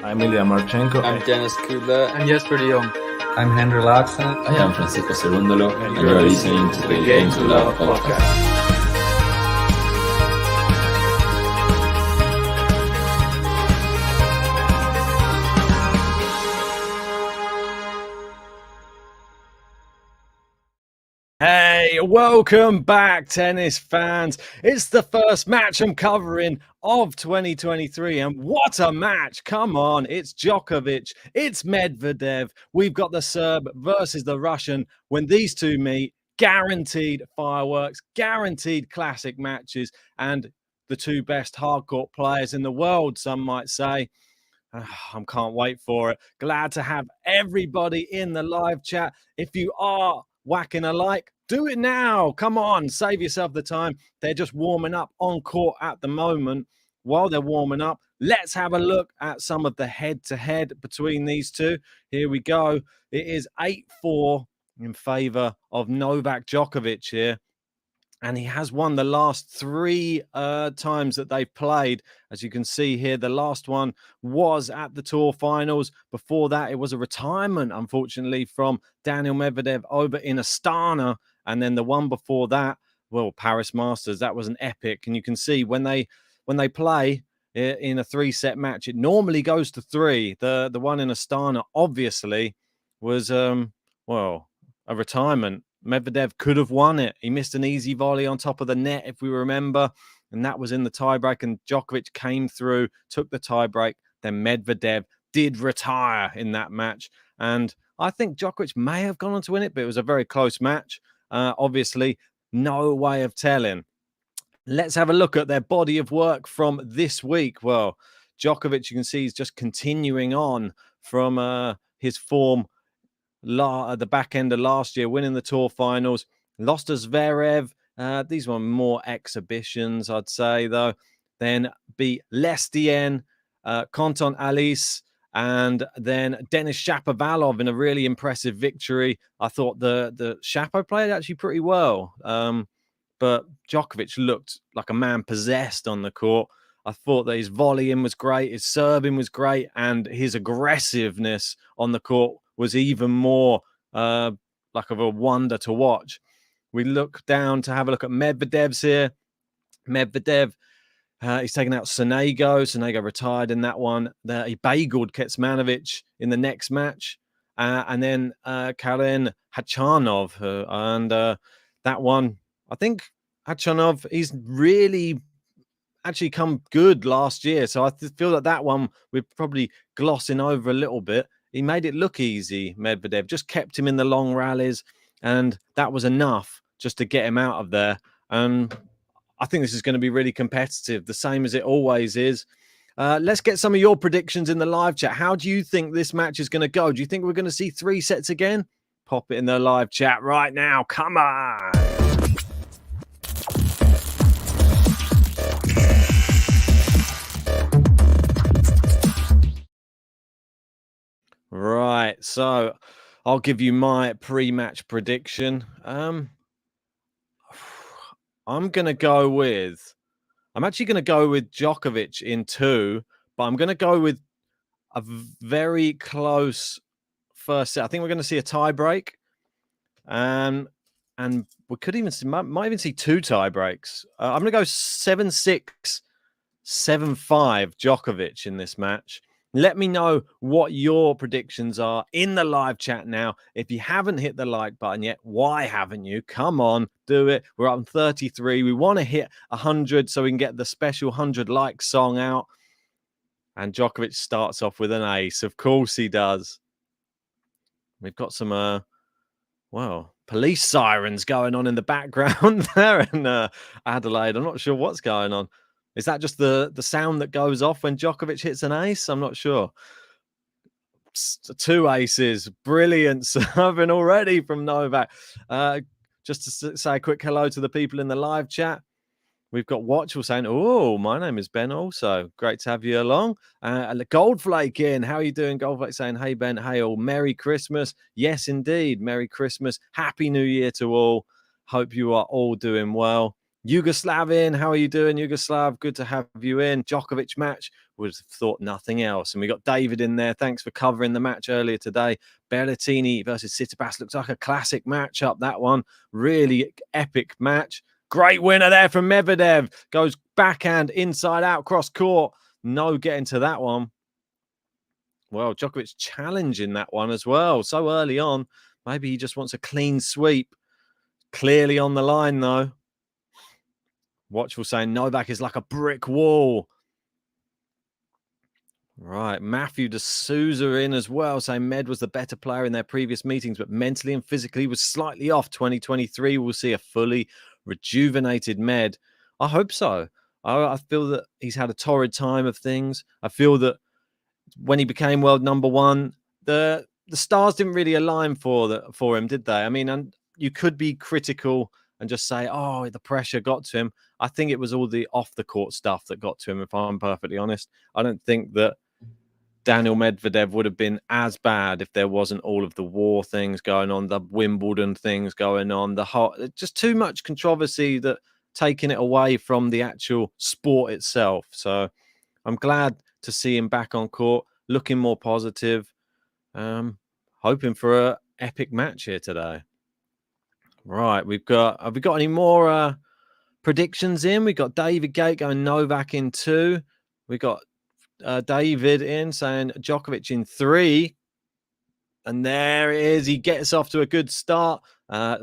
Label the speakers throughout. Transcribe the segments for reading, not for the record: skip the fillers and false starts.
Speaker 1: I'm Ilya Marchenko.
Speaker 2: I'm Dennis Kudla.
Speaker 3: I'm Jesper de Jong.
Speaker 4: I'm Henry Laakson.
Speaker 5: I am Francisco Cerundolo, and you are listening to the Game to Love podcast.
Speaker 6: Hey, welcome back, tennis fans. It's the first match I'm covering of 2023, and what a match. Come on, it's Djokovic, it's Medvedev. We've got the Serb versus the Russian. When these two meet, guaranteed fireworks, guaranteed classic matches, and the two best hardcourt players in the world, some might say. I can't wait for it. Glad to have everybody in the live chat. If you are whacking a like, do it now. Come on, save yourself the time. They're just warming up on court at the moment. While they're warming up, let's have a look at some of the head-to-head between these two. Here we go. It is 8-4 in favor of Novak Djokovic here. And he has won the last three times that they've played. As you can see here, the last one was at the Tour Finals. Before that, it was a retirement, unfortunately, from Daniil Medvedev over in Astana. And then the one before that, well, Paris Masters, that was an epic. And you can see when they play in a three-set match, it normally goes to three. The one in Astana, obviously, was, well, a retirement. Medvedev could have won it. He missed an easy volley on top of the net, if we remember, and that was in the tiebreak, and Djokovic came through, took the tiebreak. Then Medvedev did retire in that match, and I think Djokovic may have gone on to win it, but it was a very close match. Obviously, no way of telling. Let's have a look at their body of work from this week. Well, Djokovic, you can see, is just continuing on from his form at the back end of last year, winning the Tour Finals. Lost to Zverev. These were more exhibitions, I'd say, though. Then beat Lestien, Konton Alice, and then Denis Shapovalov in a really impressive victory. I thought the Shapo played actually pretty well. But Djokovic looked like a man possessed on the court. I thought that his volleying was great, his serving was great, and his aggressiveness on the court was even more like of a wonder to watch. We look down to have a look at Medvedev's here. Medvedev, he's taken out Sonego. Sonego retired in that one. He bageled Kecmanovic in the next match. And then Karen Khachanov. And that one, I think Khachanov, he's really actually come good last year. So I feel that one we're probably glossing over a little bit. He made it look easy, Medvedev. Just kept him in the long rallies. And that was enough just to get him out of there. And I think this is going to be really competitive, the same as it always is. Let's get some of your predictions in the live chat. How do you think this match is going to go? Do you think we're going to see three sets again? Pop it in the live chat right now. Come on. Right, so I'll give you my pre-match prediction. I'm actually going to go with Djokovic in 2, but I'm going to go with a very close first set. I think we're going to see a tie break, and we could even see, might even see 2 tie breaks. I'm going to go 7-6, 7-5 Djokovic in this match. Let me know what your predictions are in the live chat now. If you haven't hit the like button yet, why haven't you? Come on, do it. We're up on 33. We want to hit 100 so we can get the special 100 like song out. And Djokovic starts off with an ace. Of course he does. We've got some, police sirens going on in the background there in Adelaide. I'm not sure what's going on. Is that just the sound that goes off when Djokovic hits an ace? I'm not sure. 2 aces. Brilliant serving already from Novak. Just to say a quick hello to the people in the live chat. We've got Watchalong saying, oh, my name is Ben also. Great to have you along. And Goldflake in. How are you doing, Goldflake? Saying, hey, Ben. Hey, all. Merry Christmas. Yes, indeed. Merry Christmas. Happy New Year to all. Hope you are all doing well. Yugoslav in. How are you doing, Yugoslav? Good to have you in. Djokovic match would have thought nothing else. And we got David in there. Thanks for covering the match earlier today. Berrettini versus Tsitsipas looks like a classic matchup, that one. Really epic match. Great winner there from Medvedev. Goes backhand, inside out, cross court. No getting to that one. Well, Djokovic challenging that one as well. So early on, maybe he just wants a clean sweep. Clearly on the line, though. Watchful saying Novak is like a brick wall. Right. Matthew de Souza in as well, saying Med was the better player in their previous meetings, but mentally and physically was slightly off. 2023, we'll see a fully rejuvenated Med. I hope so. I feel that he's had a torrid time of things. I feel that when he became world number one, the stars didn't really align for him, did they? I mean, and you could be critical and just say, oh, the pressure got to him. I think it was all the off the court stuff that got to him, if I'm perfectly honest. I don't think that Daniil Medvedev would have been as bad if there wasn't all of the war things going on, the Wimbledon things going on, just too much controversy that taking it away from the actual sport itself. So I'm glad to see him back on court, looking more positive, hoping for an epic match here today. Right, have we got any more predictions in? We got David Gate going Novak in 2. We got David in saying Djokovic in 3. And there it is. He gets off to a good start.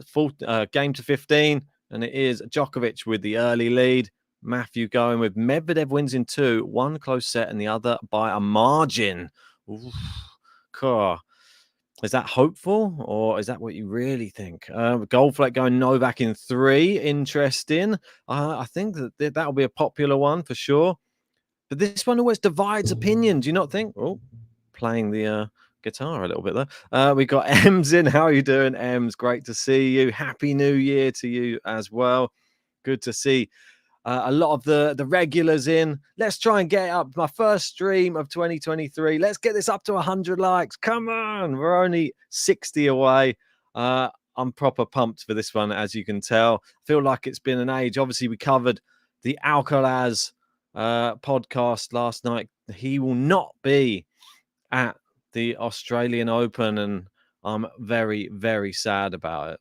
Speaker 6: Full game to 15. And it is Djokovic with the early lead. Matthew going with Medvedev wins in 2. One close set and the other by a margin. Oof. Cool. Is that hopeful, or is that what you really think? Goldfleck going Novak in 3. Interesting. I think that'll be a popular one for sure. But this one always divides opinion. Do you not think? Oh, playing the guitar a little bit there. We got Ems in. How are you doing, Ems? Great to see you. Happy New Year to you as well. Good to see a lot of the regulars in. Let's try and get up my first stream of 2023. Let's get this up to 100 likes. Come on. We're only 60 away. I'm proper pumped for this one, as you can tell. I feel like it's been an age. Obviously, we covered the Alcaraz podcast last night. He will not be at the Australian Open, and I'm very, very sad about it.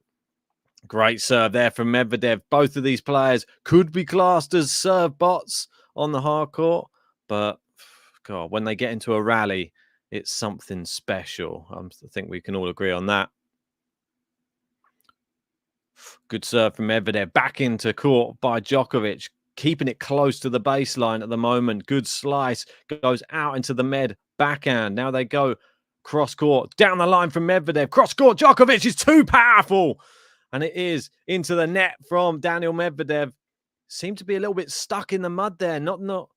Speaker 6: Great serve there from Medvedev. Both of these players could be classed as serve bots on the hard court, but God, when they get into a rally, it's something special. I think we can all agree on that. Good serve from Medvedev. Back into court by Djokovic, keeping it close to the baseline at the moment. Good slice. Goes out into the Med backhand. Now they go cross court. Down the line from Medvedev. Cross court. Djokovic is too powerful. And it is into the net from Daniil Medvedev. Seemed to be a little bit stuck in the mud there. Not the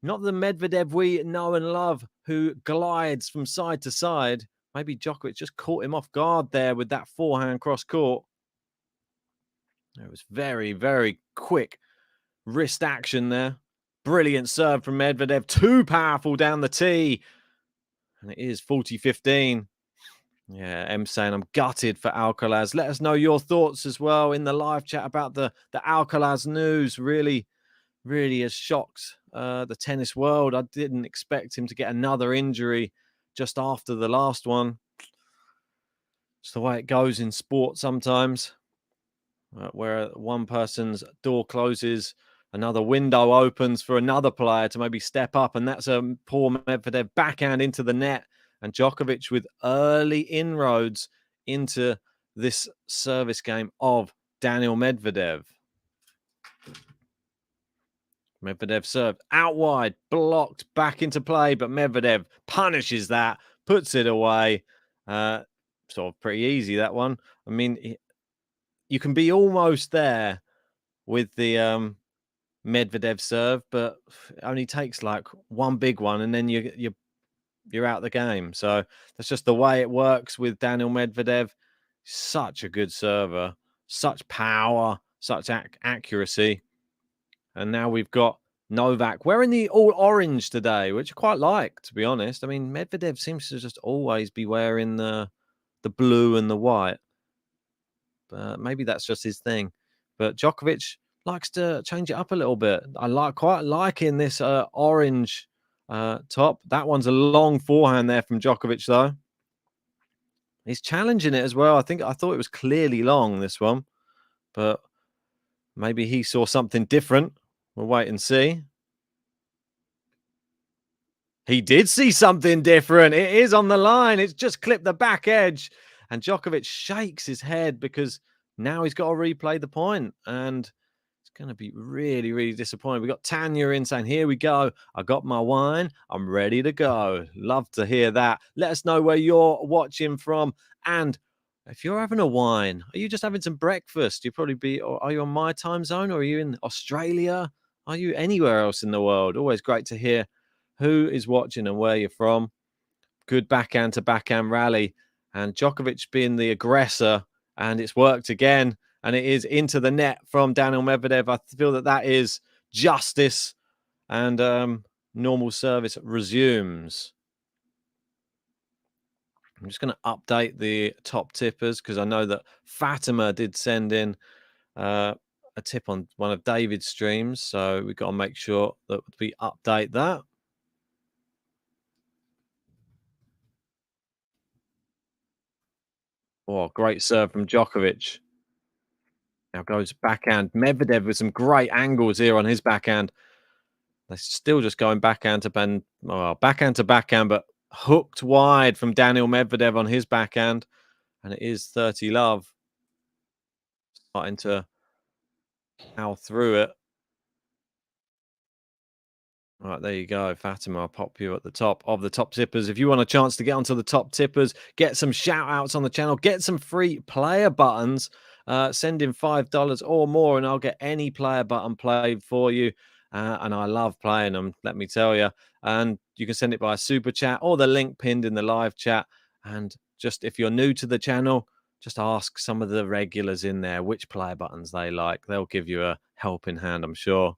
Speaker 6: Medvedev we know and love, who glides from side to side. Maybe Djokovic just caught him off guard there with that forehand cross court. It was very, very quick wrist action there. Brilliant serve from Medvedev. Too powerful down the tee. And it is 40-15. Yeah, M saying I'm gutted for Alcaraz. Let us know your thoughts as well in the live chat about the Alcaraz news. Really, really has shocked the tennis world. I didn't expect him to get another injury just after the last one. It's the way it goes in sport sometimes, where one person's door closes, another window opens for another player to maybe step up, and that's a poor Medvedev backhand into the net. And Djokovic with early inroads into this service game of Daniil Medvedev. Medvedev served out wide, blocked back into play, but Medvedev punishes that, puts it away. Sort of pretty easy, that one. I mean, you can be almost there with the Medvedev serve, but it only takes like one big one, and then you're out the game. So that's just the way it works with Daniil Medvedev. Such a good server, such power, such accuracy. And now we've got Novak wearing the all orange today, which I quite like, to be honest. I mean, Medvedev seems to just always be wearing the blue and the white. But maybe that's just his thing. But Djokovic likes to change it up a little bit. I quite liking this orange top. That one's a long forehand there from Djokovic, though. He's challenging it as well. I thought it was clearly long, this one, but maybe he saw something different. We'll wait and see. He did see something different. It is on the line. It's just clipped the back edge. And Djokovic shakes his head because now he's got to replay the point. And it's going to be really, really disappointing. We got Tanya in saying, here we go. I got my wine. I'm ready to go. Love to hear that. Let us know where you're watching from. And if you're having a wine, are you just having some breakfast? You probably be, or are you on my time zone? Or are you in Australia? Are you anywhere else in the world? Always great to hear who is watching and where you're from. Good backhand to backhand rally. And Djokovic being the aggressor. And it's worked again. And it is into the net from Daniil Medvedev. I feel that is justice. And normal service resumes. I'm just going to update the top tippers because I know that Fatima did send in a tip on one of David's streams. So we've got to make sure that we update that. Oh, great serve from Djokovic. Now goes backhand. Medvedev with some great angles here on his backhand. They're still just going backhand to backhand, but hooked wide from Daniil Medvedev on his backhand. And it is 30 love. Starting to power through it. All right, there you go. Fatima, I'll pop you at the top of the top tippers. If you want a chance to get onto the top tippers, get some shout outs on the channel, get some free player buttons, send in $5 or more, and I'll get any player button played for you. And I love playing them, let me tell you. And you can send it by a super chat or the link pinned in the live chat. And just if you're new to the channel, just ask some of the regulars in there which player buttons they like. They'll give you a helping hand, I'm sure.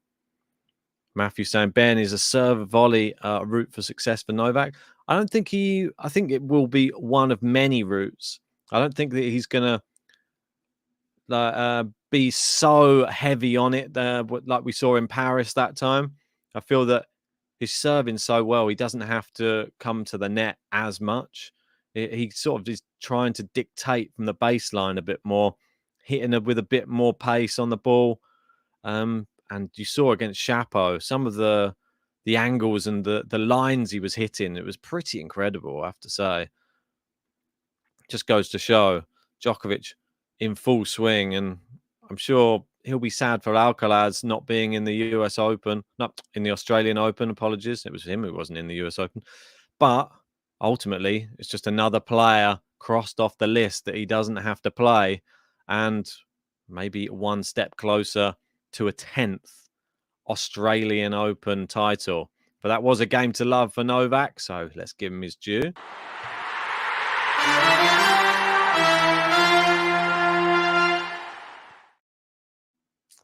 Speaker 6: Matthew saying, Ben, is a serve volley route for success for Novak? I think it will be one of many routes. I don't think that he's going to be so heavy on it like we saw in Paris that time. I feel that he's serving so well, he doesn't have to come to the net as much. He sort of is trying to dictate from the baseline a bit more, hitting it with a bit more pace on the ball. And you saw against Chapo some of the angles and the lines he was hitting. It was pretty incredible, I have to say. Just goes to show Djokovic in full swing, and I'm sure he'll be sad for Alcaraz not being in the US Open, not in the Australian Open. Apologies, it was him who wasn't in the US Open. But ultimately, it's just another player crossed off the list that he doesn't have to play, and maybe one step closer to a 10th Australian Open title. But that was a game to love for Novak, so let's give him his due.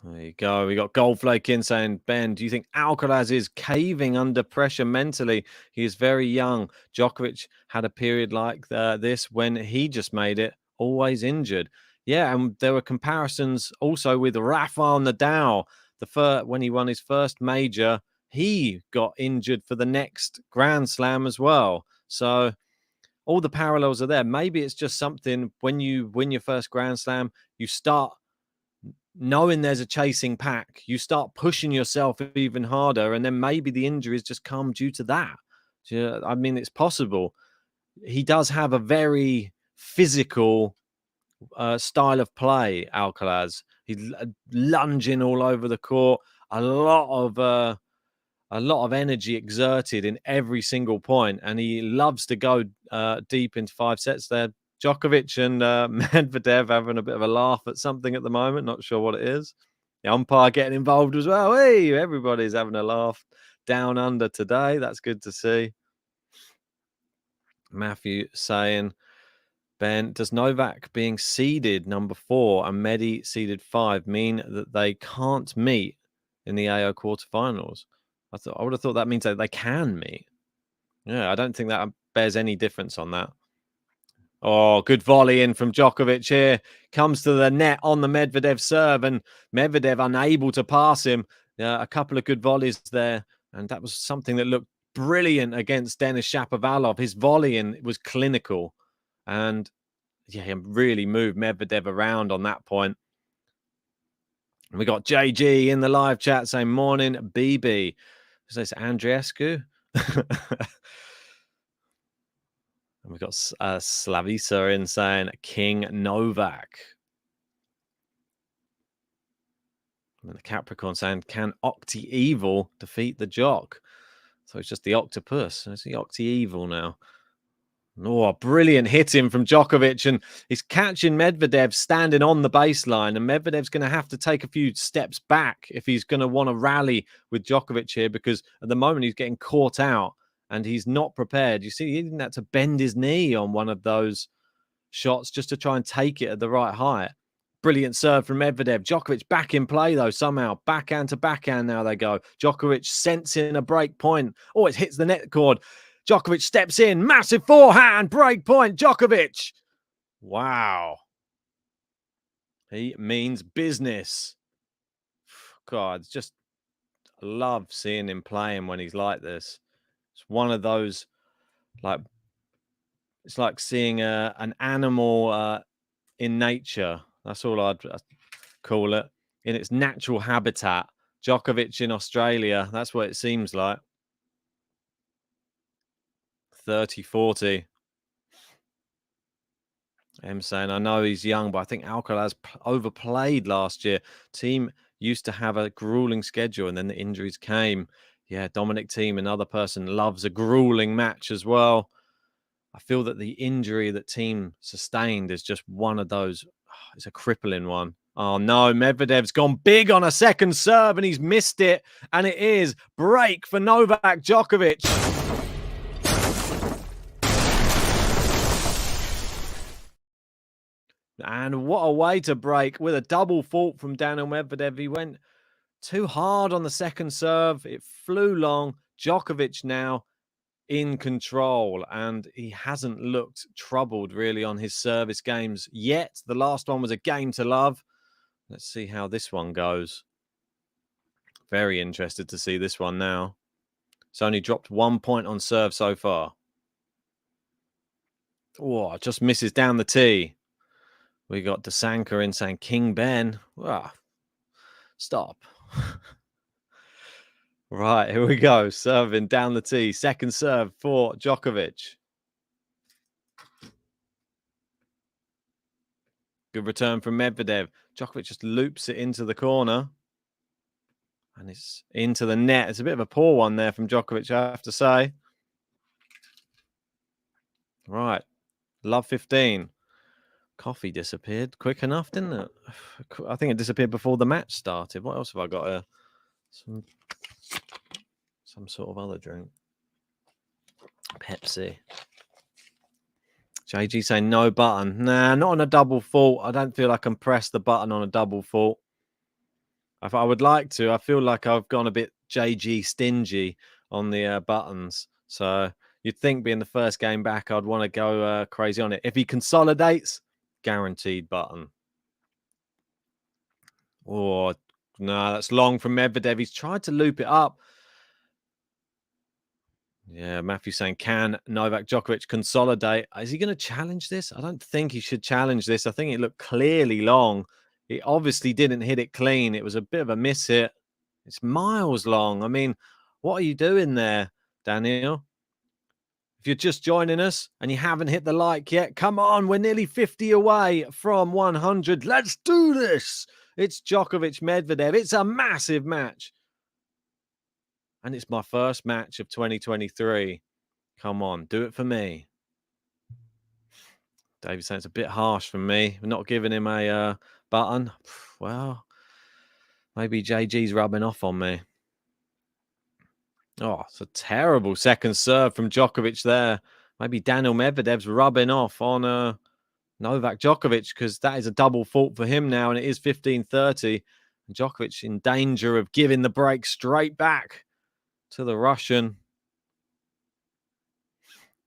Speaker 6: There you go. We got Goldflake in saying, Ben, do you think Alcaraz is caving under pressure mentally? He is very young. Djokovic had a period like this when he just made it, always injured. Yeah, and there were comparisons also with Rafael Nadal. When he won his first major, he got injured for the next Grand Slam as well. So all the parallels are there. Maybe it's just something when you win your first Grand Slam, you start knowing there's a chasing pack, you start pushing yourself even harder, and then maybe the injuries just come due to that. I mean, it's possible. He does have a very physical style of play, Alcaraz. He's lunging all over the court, a lot of energy exerted in every single point, and he loves to go deep into 5 sets there. Djokovic and Medvedev having a bit of a laugh at something at the moment. Not sure what it is. The umpire getting involved as well. Hey, everybody's having a laugh down under today. That's good to see. Matthew saying, Ben, does Novak being seeded number 4 and Medi seeded 5 mean that they can't meet in the AO quarterfinals? I would have thought that means that they can meet. Yeah, I don't think that bears any difference on that. Oh, good volley in from Djokovic here. Comes to the net on the Medvedev serve, and Medvedev unable to pass him. A couple of good volleys there, and that was something that looked brilliant against Denis Shapovalov. His volleying was clinical. And yeah, he really moved Medvedev around on that point. And we got JG in the live chat saying, morning, BB. Is this Andreescu? And we've got Slavisa in saying King Novak. And the Capricorn saying, can Octi-Evil defeat the Jock? So it's just the octopus. It's the Octi-Evil now. Oh, brilliant hitting from Djokovic. And he's catching Medvedev standing on the baseline. And Medvedev's going to have to take a few steps back if he's going to want to rally with Djokovic here, because at the moment he's getting caught out and he's not prepared. You see, he didn't have to bend his knee on one of those shots just to try and take it at the right height. Brilliant serve from Medvedev. Djokovic back in play, though, somehow. Backhand to backhand now they go. Djokovic sensing a break point. Oh, it hits the net cord. Djokovic steps in. Massive forehand. Break point. Djokovic. Wow. He means business. God, it's just I love seeing him playing when he's like this. It's one of those, like, it's like seeing an animal in nature. That's all I'd call it. In its natural habitat. Djokovic in Australia. That's what it seems like. 30-40. I'm saying, I know he's young, but I think Alcaraz overplayed last year. Team used to have a grueling schedule, and then the injuries came. Yeah, Dominic Thiem, another person, loves a grueling match as well. I feel that the injury that Thiem sustained is just one of those. It's a crippling one. Oh, no, Medvedev's gone big on a second serve, and he's missed it. And it is break for Novak Djokovic. And what a way to break with a double fault from Daniil Medvedev. He went too hard on the second serve. It flew long. Djokovic now in control, and he hasn't looked troubled really on his service games yet. The last one was a game to love. Let's see how this one goes. Very interested to see this one now. It's only dropped 1 point on serve so far. Oh, just misses down the tee. We got Desanka in saying King Ben. Ah, stop. Right, here we go. Serving down the tee. Second serve for Djokovic. Good return from Medvedev. Djokovic just loops it into the corner. And it's into the net. It's a bit of a poor one there from Djokovic, I have to say. Right. Love 15. Coffee disappeared quick enough, didn't it? I think it disappeared before the match started. What else have I got here? Some sort of other drink. Pepsi. JG saying no button. Nah, not on a double fault. I don't feel I can press the button on a double fault. If I would like to, I feel like I've gone a bit JG stingy on the buttons. So you'd think being the first game back, I'd want to go crazy on it. If he consolidates, guaranteed button. Oh, no, that's long from Medvedev. He's tried to loop it up. Yeah, Matthew saying, can Novak Djokovic consolidate? Is he going to challenge this? I don't think he should challenge this. I think it looked clearly long. He obviously didn't hit it clean. It was a bit of a miss hit. It's miles long. I mean, what are you doing there, Daniil? If you're just joining us and you haven't hit the like yet, come on. We're nearly 50 away from 100. Let's do this. It's Djokovic Medvedev. It's a massive match. And it's my first match of 2023. Come on, do it for me. David saying it's a bit harsh for me. We're not giving him a button. Well, maybe JG's rubbing off on me. Oh, it's a terrible second serve from Djokovic there. Maybe Daniil Medvedev's rubbing off on Novak Djokovic, because that is a double fault for him now, and it is 15-30. And Djokovic in danger of giving the break straight back to the Russian.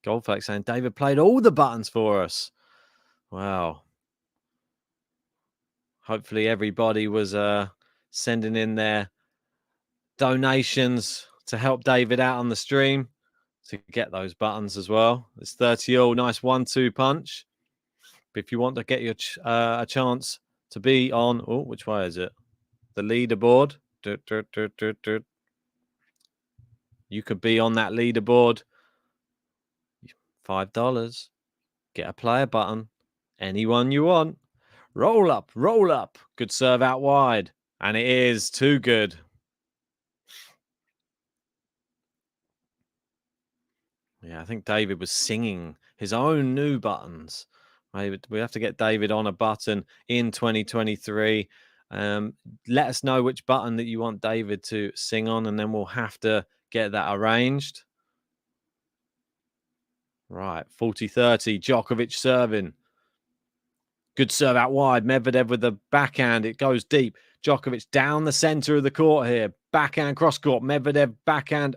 Speaker 6: Goldflake saying David played all the buttons for us. Wow. Hopefully everybody was sending in their donations to help David out on the stream. to get those buttons as well. It's 30-all, nice 1-2 punch. But if you want to get your a chance to be on, oh, which way is it? The leaderboard. You could be on that leaderboard. $5. Get a player button. Anyone you want. Roll up, roll up. Good serve out wide. And it is too good. Yeah, I think David was singing his own new buttons. Maybe we have to get David on a button in 2023. Let us know which button that you want David to sing on, and then we'll have to get that arranged. Right, 40-30, Djokovic serving. Good serve out wide. Medvedev with the backhand. It goes deep. Djokovic down the center of the court here. Backhand cross court. Medvedev backhand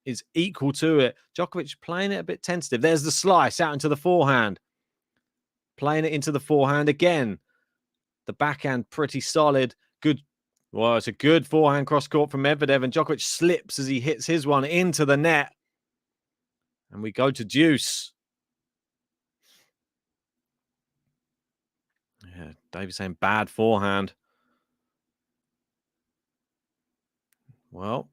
Speaker 6: is equal to it. Djokovic playing it a bit tentative. There's the slice out into the forehand. Playing it into the forehand again. The backhand pretty solid. Good. Well, it's a good forehand cross court from Medvedev, and Djokovic slips as he hits his one into the net. And we go to deuce. Yeah, David's saying bad forehand. Well,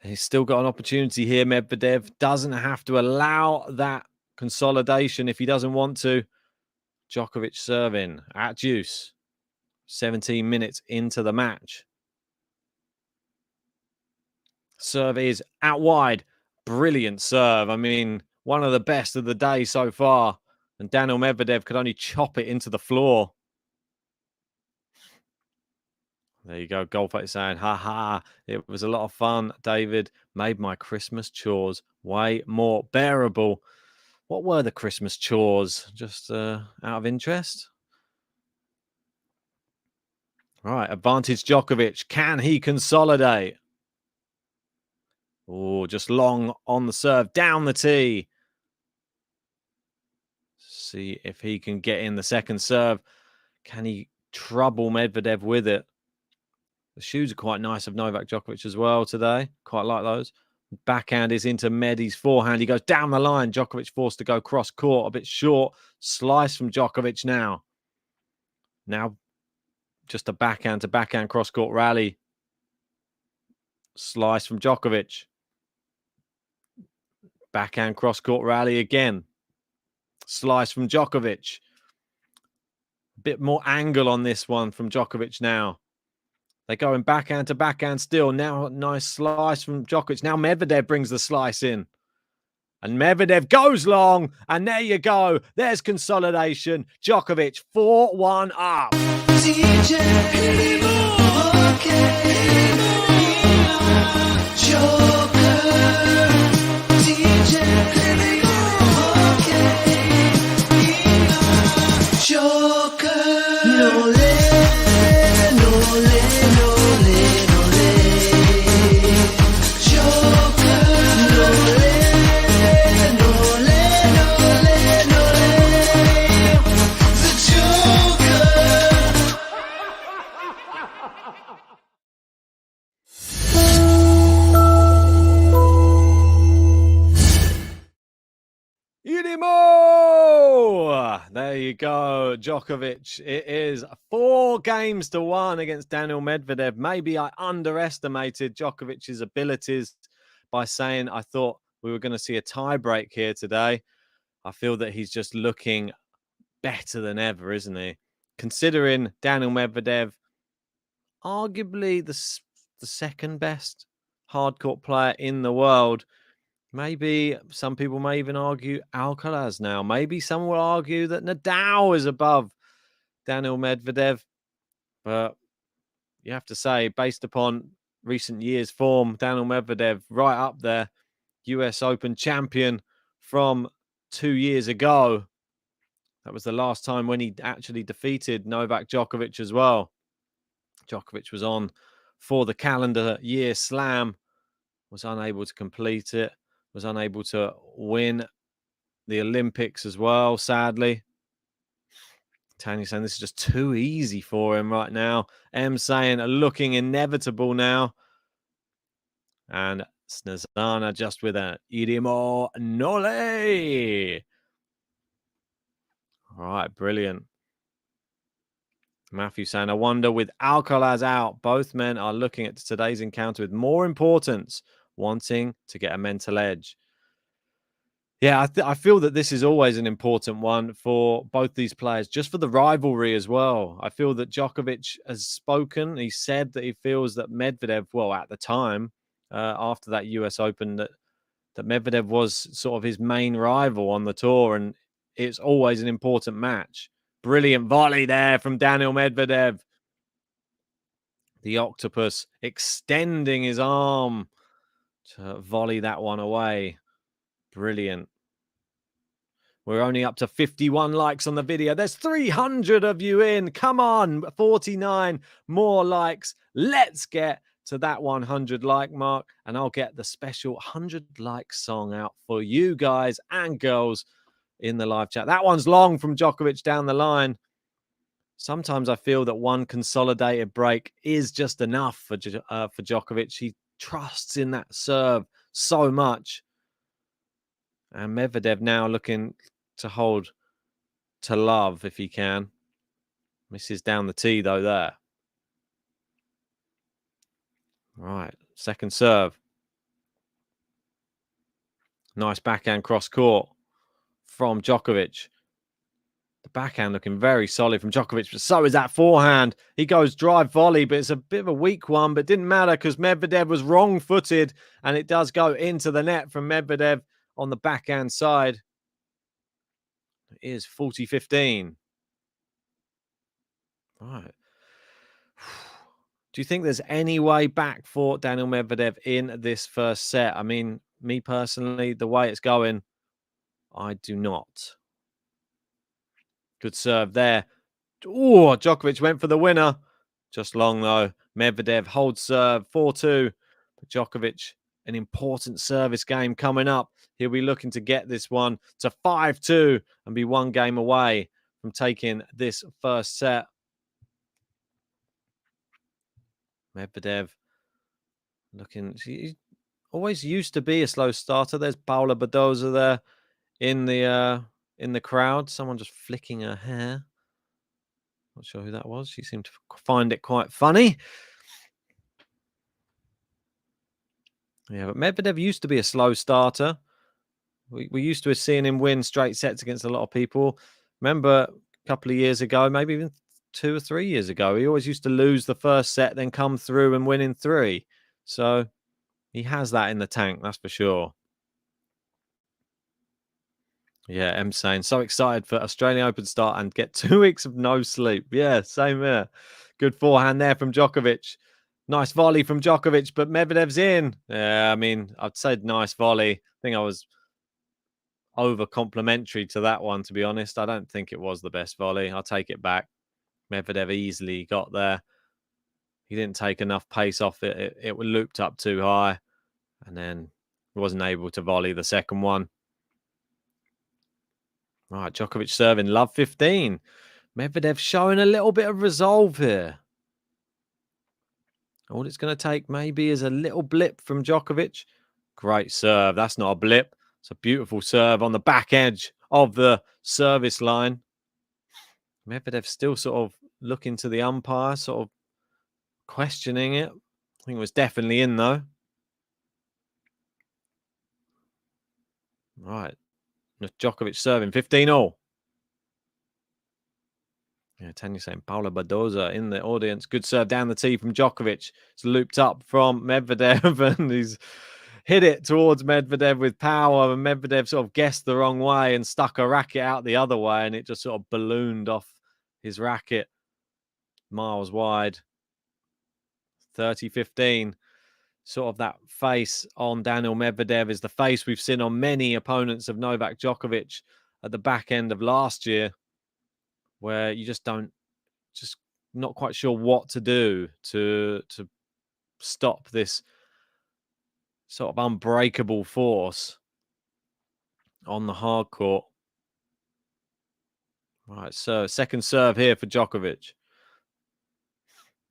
Speaker 6: he's still got an opportunity here. Medvedev doesn't have to allow that consolidation if he doesn't want to. Djokovic serving at deuce. 17 minutes into the match. Serve is out wide. Brilliant serve. I mean, one of the best of the day so far. And Daniil Medvedev could only chop it into the floor. There you go. Golfer saying, ha ha, it was a lot of fun. David made my Christmas chores way more bearable. What were the Christmas chores? Just out of interest? Right, advantage Djokovic. Can he consolidate? Oh, just long on the serve. Down the tee. See if he can get in the second serve. Can he trouble Medvedev with it? The shoes are quite nice of Novak Djokovic as well today. Quite like those. Backhand is into Medi's forehand. He goes down the line. Djokovic forced to go cross court. A bit short. Slice from Djokovic now. Now just a backhand to backhand cross court rally. Slice from Djokovic. Backhand cross court rally again. Slice from Djokovic. A bit more angle on this one from Djokovic now. They're going backhand to backhand still. Now, nice slice from Djokovic. Now Medvedev brings the slice in. And Medvedev goes long. And there you go. There's consolidation. Djokovic 4-1 up. There you go, Djokovic. It is 4-1 against Daniil Medvedev. Maybe I underestimated Djokovic's abilities by saying I thought we were going to see a tie-break here today. I feel that he's just looking better than ever, isn't he? Considering Daniil Medvedev, arguably the second best hardcourt player in the world. Maybe some people may even argue Alcaraz now. Maybe some will argue that Nadal is above Daniil Medvedev. But you have to say, based upon recent years' form, Daniil Medvedev right up there. US Open champion from 2 years ago. That was the last time when he actually defeated Novak Djokovic as well. Djokovic was on for the calendar year slam. Was unable to complete it. Was unable to win the Olympics as well, sadly. Tanya saying this is just too easy for him right now. M saying looking inevitable now. And Snezana just with a Irimo Nole. All right, brilliant. Matthew saying, I wonder with Alcaraz out, both men are looking at today's encounter with more importance, wanting to get a mental edge. Yeah, I feel that this is always an important one for both these players, just for the rivalry as well. I feel that Djokovic has spoken. He said that he feels that Medvedev, well, at the time, after that US Open, that Medvedev was sort of his main rival on the tour, and it's always an important match. Brilliant volley there from Daniil Medvedev. The octopus extending his arm to volley that one away. Brilliant. We're only up to 51 likes on the video. There's 300 of you in. Come on, 49 more likes. Let's get to that 100 like mark, and I'll get the special 100 like song out for you guys and girls in the live chat. That one's long from Djokovic down the line. Sometimes I feel that one consolidated break is just enough for Djokovic. He trusts in that serve so much. And Medvedev now looking to hold to love if he can. Misses down the tee though there. Right, second serve. Nice backhand cross court from Djokovic. The backhand looking very solid from Djokovic, but so is that forehand. He goes drive volley, but it's a bit of a weak one, but it didn't matter because Medvedev was wrong-footed, and it does go into the net from Medvedev on the backhand side. It is 40-15. Right. Do you think there's any way back for Daniil Medvedev in this first set? I mean, me personally, the way it's going, I do not. Good serve there. Oh, Djokovic went for the winner. Just long, though. Medvedev holds serve 4-2. But Djokovic, an important service game coming up. He'll be looking to get this one to 5-2 and be one game away from taking this first set. Medvedev looking, he always used to be a slow starter. There's Paula Badoza there in the crowd. Someone just flicking her hair. Not sure who that was. She seemed to find it quite funny. Yeah, but Medvedev used to be a slow starter. We used to seeing him win straight sets against a lot of people. Remember a couple of years ago, maybe even 2 or 3 years ago, he always used to lose the first set, then come through and win in 3. So he has that in the tank, that's for sure. Yeah, M saying, so excited for Australian Open start and get 2 weeks of no sleep. Yeah, same here. Good forehand there from Djokovic. Nice volley from Djokovic, but Medvedev's in. Yeah, I mean, I'd said nice volley. I think I was over complimentary to that one, to be honest. I don't think it was the best volley. I'll take it back. Medvedev easily got there. He didn't take enough pace off it. It was looped up too high, and then wasn't able to volley the second one. Right, Djokovic serving, love 15. Medvedev showing a little bit of resolve here. All it's going to take maybe is a little blip from Djokovic. Great serve. That's not a blip. It's a beautiful serve on the back edge of the service line. Medvedev still sort of looking to the umpire, sort of questioning it. I think it was definitely in, though. Right. Djokovic serving 15-all. Yeah, Tanya saying Paula Badoza in the audience. Good serve down the tee from Djokovic. It's looped up from Medvedev and he's hit it towards Medvedev with power. And Medvedev sort of guessed the wrong way and stuck a racket out the other way. And it just sort of ballooned off his racket miles wide. 30-15. Sort of that face on Daniil Medvedev is the face we've seen on many opponents of Novak Djokovic at the back end of last year, where you just not quite sure what to do to stop this sort of unbreakable force on the hard court. Right, so second serve here for Djokovic.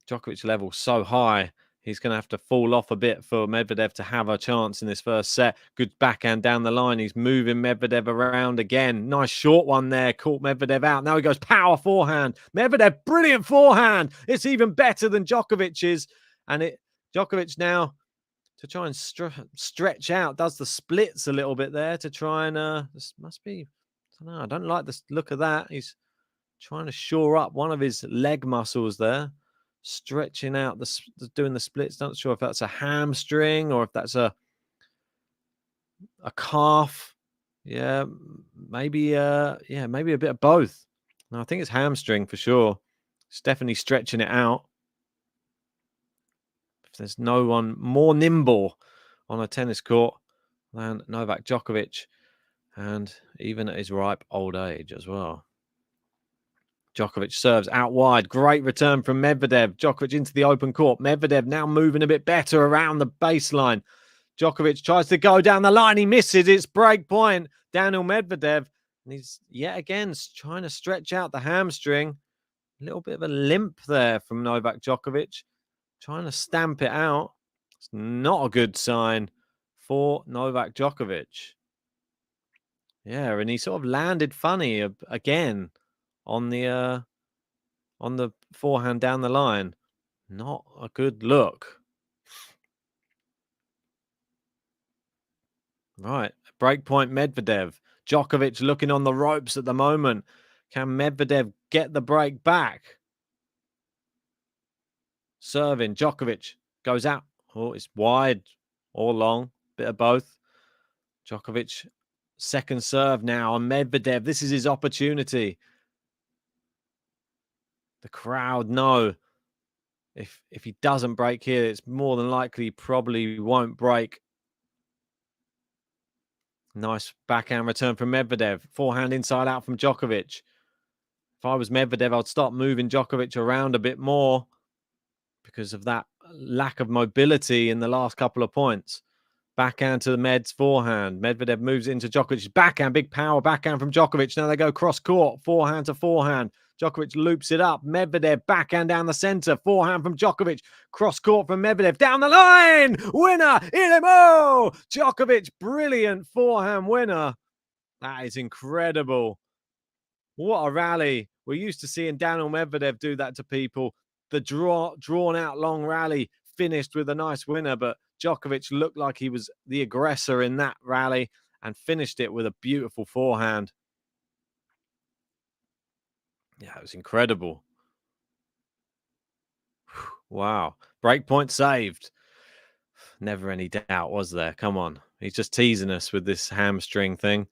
Speaker 6: Djokovic level so high He's going to have to fall off a bit for Medvedev to have a chance in this first set. Good backhand down the line. He's moving Medvedev around again. Nice short one there. Caught Medvedev out. Now he goes power forehand. Medvedev, brilliant forehand. It's even better than Djokovic's. And Djokovic now to try and stretch out. Does the splits a little bit there to try and... this must be... I don't know. I don't like the look of that. He's trying to shore up one of his leg muscles there. Stretching out, doing the splits. Not sure if that's a hamstring or if that's a calf. Yeah, maybe maybe a bit of both. No, I think it's hamstring for sure. It's definitely stretching it out. If there's no one more nimble on a tennis court than Novak Djokovic, and even at his ripe old age as well. Djokovic serves out wide. Great return from Medvedev. Djokovic into the open court. Medvedev now moving a bit better around the baseline. Djokovic tries to go down the line. He misses. It's break point. Daniil Medvedev. And he's yet again trying to stretch out the hamstring. A little bit of a limp there from Novak Djokovic. Trying to stamp it out. It's not a good sign for Novak Djokovic. Yeah, and he sort of landed funny again on the forehand down the line. Not a good look. Right, breakpoint Medvedev. Djokovic looking on the ropes at the moment. Can Medvedev get the break back? Serving, Djokovic goes out. Oh, it's wide or long, bit of both. Djokovic, second serve now on Medvedev. This is his opportunity. The crowd know if he doesn't break here, it's more than likely he probably won't break. Nice backhand return from Medvedev. Forehand inside out from Djokovic. If I was Medvedev, I'd start moving Djokovic around a bit more because of that lack of mobility in the last couple of points. Backhand to the Med's forehand. Medvedev moves into Djokovic's backhand. Big power backhand from Djokovic. Now they go cross court. Forehand to forehand. Djokovic loops it up. Medvedev backhand down the center. Forehand from Djokovic. Cross court from Medvedev. Down the line. Winner. Ilimo. Djokovic. Brilliant forehand winner. That is incredible. What a rally. We're used to seeing Daniil Medvedev do that to people. The drawn out long rally finished with a nice winner, but Djokovic looked like he was the aggressor in that rally and finished it with a beautiful forehand. Yeah, it was incredible. Wow. Breakpoint saved. Never any doubt, was there? Come on. He's just teasing us with this hamstring thing.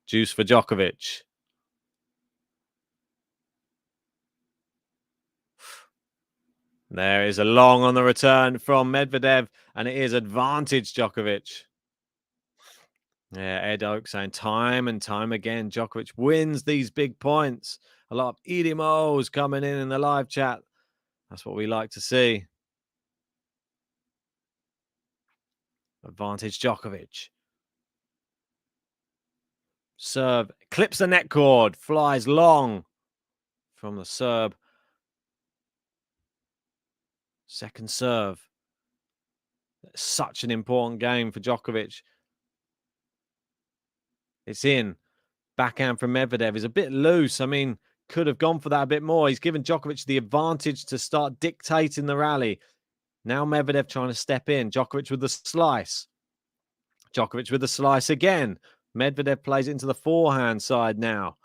Speaker 6: Juice for Djokovic. There is a long on the return from Medvedev, and it is advantage Djokovic. Yeah, Ed Oak saying time and time again, Djokovic wins these big points. A lot of idimos coming in the live chat. That's what we like to see. Advantage Djokovic. Serve, clips the net cord, flies long from the Serb. Second serve. Such an important game for Djokovic. It's in. Backhand from Medvedev is a bit loose. I mean, could have gone for that a bit more. He's given Djokovic the advantage to start dictating the rally. Now Medvedev trying to step in. Djokovic with the slice. Djokovic with the slice again. Medvedev plays into the forehand side now.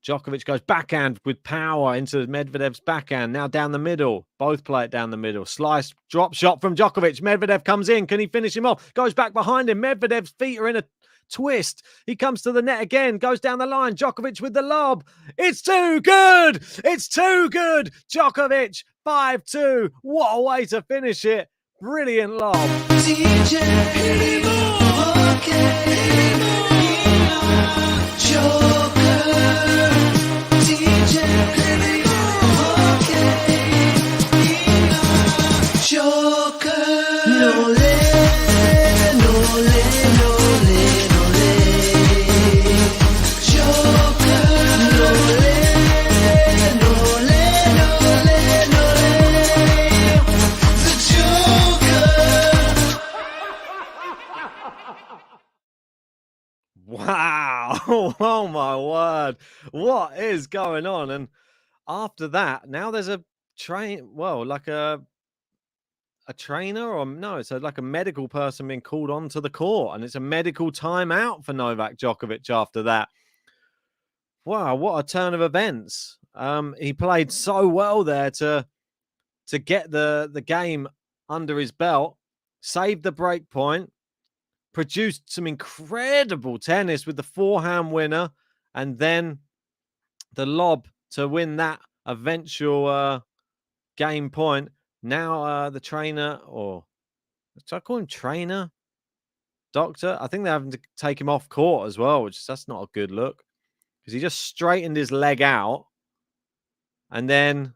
Speaker 6: Djokovic goes backhand with power into Medvedev's backhand. Now down the middle. Both play it down the middle. Slice, drop shot from Djokovic. Medvedev comes in. Can he finish him off? Goes back behind him. Medvedev's feet are in a twist. He comes to the net again. Goes down the line. Djokovic with the lob. It's too good. It's too good. Djokovic 5-2. What a way to finish it. Brilliant lob. Wow. Oh, my word. What is going on? And after that, now there's a like a trainer, or no, it's like a medical person being called onto the court, and it's a medical timeout for Novak Djokovic after that. Wow, what a turn of events. He played so well there to get the game under his belt, saved the break point, produced some incredible tennis with the forehand winner, and then the lob to win that eventual game point. Now the trainer, or should I call him trainer? Doctor? I think they're having to take him off court as well, that's not a good look, because he just straightened his leg out, and then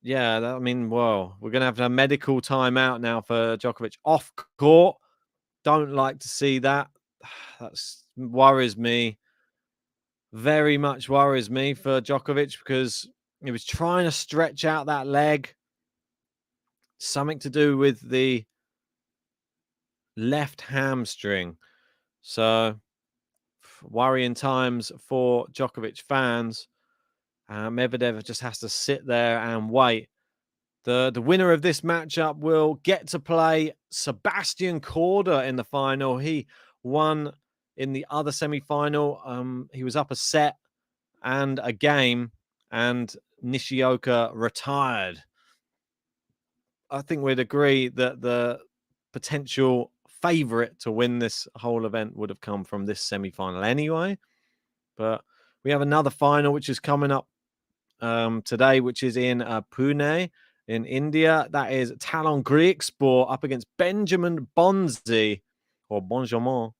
Speaker 6: yeah, I mean, well, we're gonna have a medical timeout now for Djokovic off court. Don't like to see that. That worries me. Very much worries me for Djokovic, because he was trying to stretch out that leg. Something to do with the left hamstring. So, worrying times for Djokovic fans. Medvedev just has to sit there and wait. The winner of this matchup will get to play Sebastian Korda in the final. He won in the other semi-final. He was up a set and a game, and Nishioka retired. I think we'd agree that the potential favorite to win this whole event would have come from this semi-final anyway. But we have another final which is coming up today, which is in Pune in India. That is Talon Griekspoor up against Benjamin Bonzi, or Benjamin,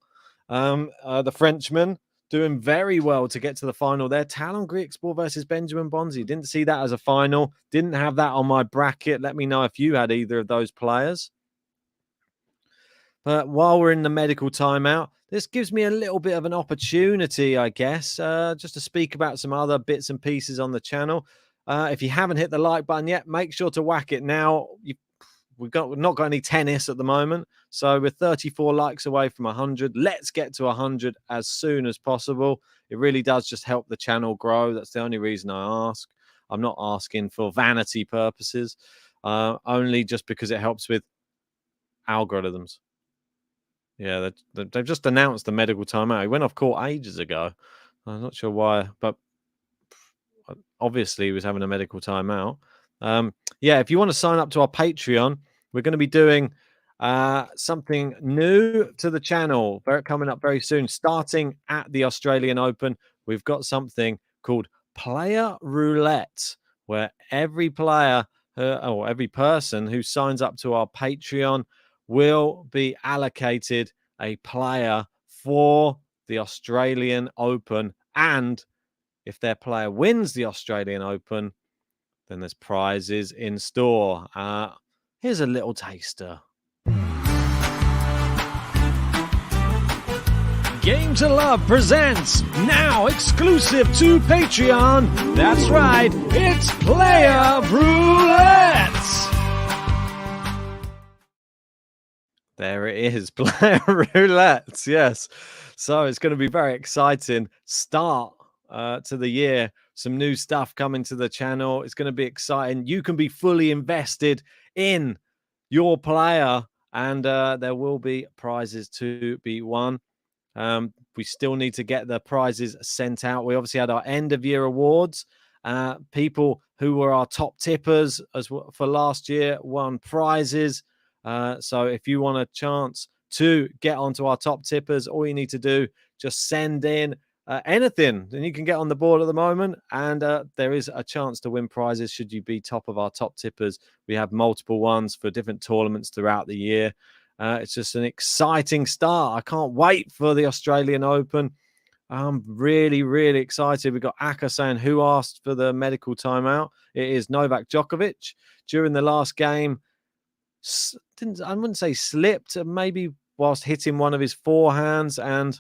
Speaker 6: the Frenchman, doing very well to get to the final there. Talon Griekspoor versus Benjamin Bonzi. Didn't see that as a final. Didn't have that on my bracket. Let me know if you had either of those players. But while we're in the medical timeout, this gives me a little bit of an opportunity, I guess, just to speak about some other bits and pieces on the channel. If you haven't hit the like button yet, make sure to whack it now. We've not got any tennis at the moment, so we're 34 likes away from 100. Let's get to 100 as soon as possible. It really does just help the channel grow. That's the only reason I ask. I'm not asking for vanity purposes, only just because it helps with algorithms. Yeah, they've just announced the medical timeout. He went off court ages ago. I'm not sure why, but obviously he was having a medical timeout. Yeah, if you want to sign up to our Patreon, we're going to be doing something new to the channel coming up very soon. Starting at the Australian Open, we've got something called Player Roulette, where every player or every person who signs up to our Patreon will be allocated a player for the Australian Open, and if their player wins the Australian Open, then there's prizes in store. Here's a little taster. Game to Love presents, now exclusive to Patreon. That's right, it's Player Roulette. There it is, Player Roulette. Yes. So it's going to be very exciting start to the year. Some new stuff coming to the channel. It's going to be exciting. You can be fully invested in your player, and there will be prizes to be won. We still need to get the prizes sent out. We obviously had our end of year awards. People who were our top tippers for last year won prizes. So if you want a chance to get onto our top tippers, all you need to do, just send in anything, and you can get on the board at the moment. And there is a chance to win prizes should you be top of our top tippers. We have multiple ones for different tournaments throughout the year. It's just an exciting start. I can't wait for the Australian Open. I'm really, really excited. We've got Aka saying, who asked for the medical timeout? It is Novak Djokovic. During the last game, I wouldn't say slipped, maybe whilst hitting one of his forehands, and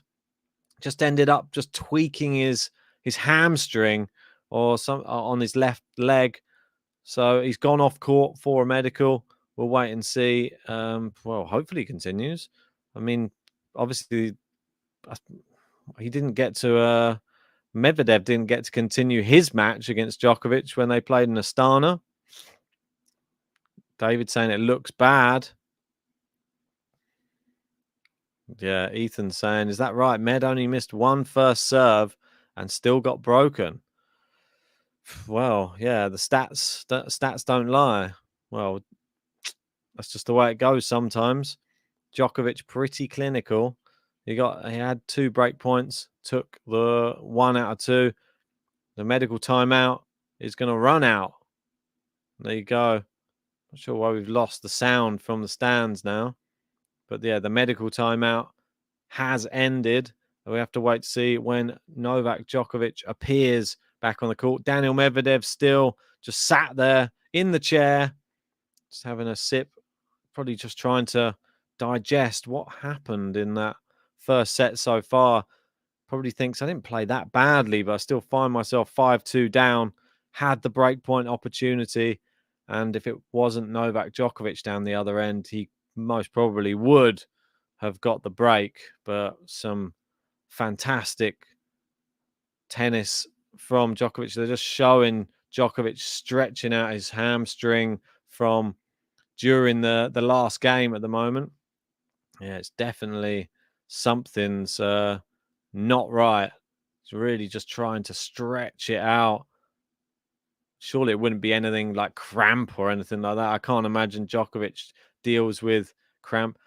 Speaker 6: just ended up just tweaking his hamstring or some on his left leg. So he's gone off court for a medical. We'll wait and see. Well, hopefully he continues. I mean, obviously he didn't get to Medvedev didn't get to continue his match against Djokovic when they played in Astana. David saying it looks bad. Yeah, Ethan saying, is that right? Med only missed one first serve and still got broken. Well, yeah, the stats don't lie. Well, that's just the way it goes sometimes. Djokovic pretty clinical. He had 2 break points, took the 1 out of 2. The medical timeout is going to run out. There you go. Not sure why we've lost the sound from the stands now. But yeah, the medical timeout has ended. We have to wait to see when Novak Djokovic appears back on the court. Daniil Medvedev still just sat there in the chair, just having a sip, probably just trying to digest what happened in that first set so far. Probably thinks I didn't play that badly, but I still find myself 5-2 down, had the breakpoint opportunity. And if it wasn't Novak Djokovic down the other end, he most probably would have got the break. But some fantastic tennis from Djokovic. They're just showing Djokovic stretching out his hamstring from during the last game at the moment. Yeah, it's definitely something's not right. It's really just trying to stretch it out. Surely it wouldn't be anything like cramp or anything like that. I can't imagine Djokovic deals with cramp.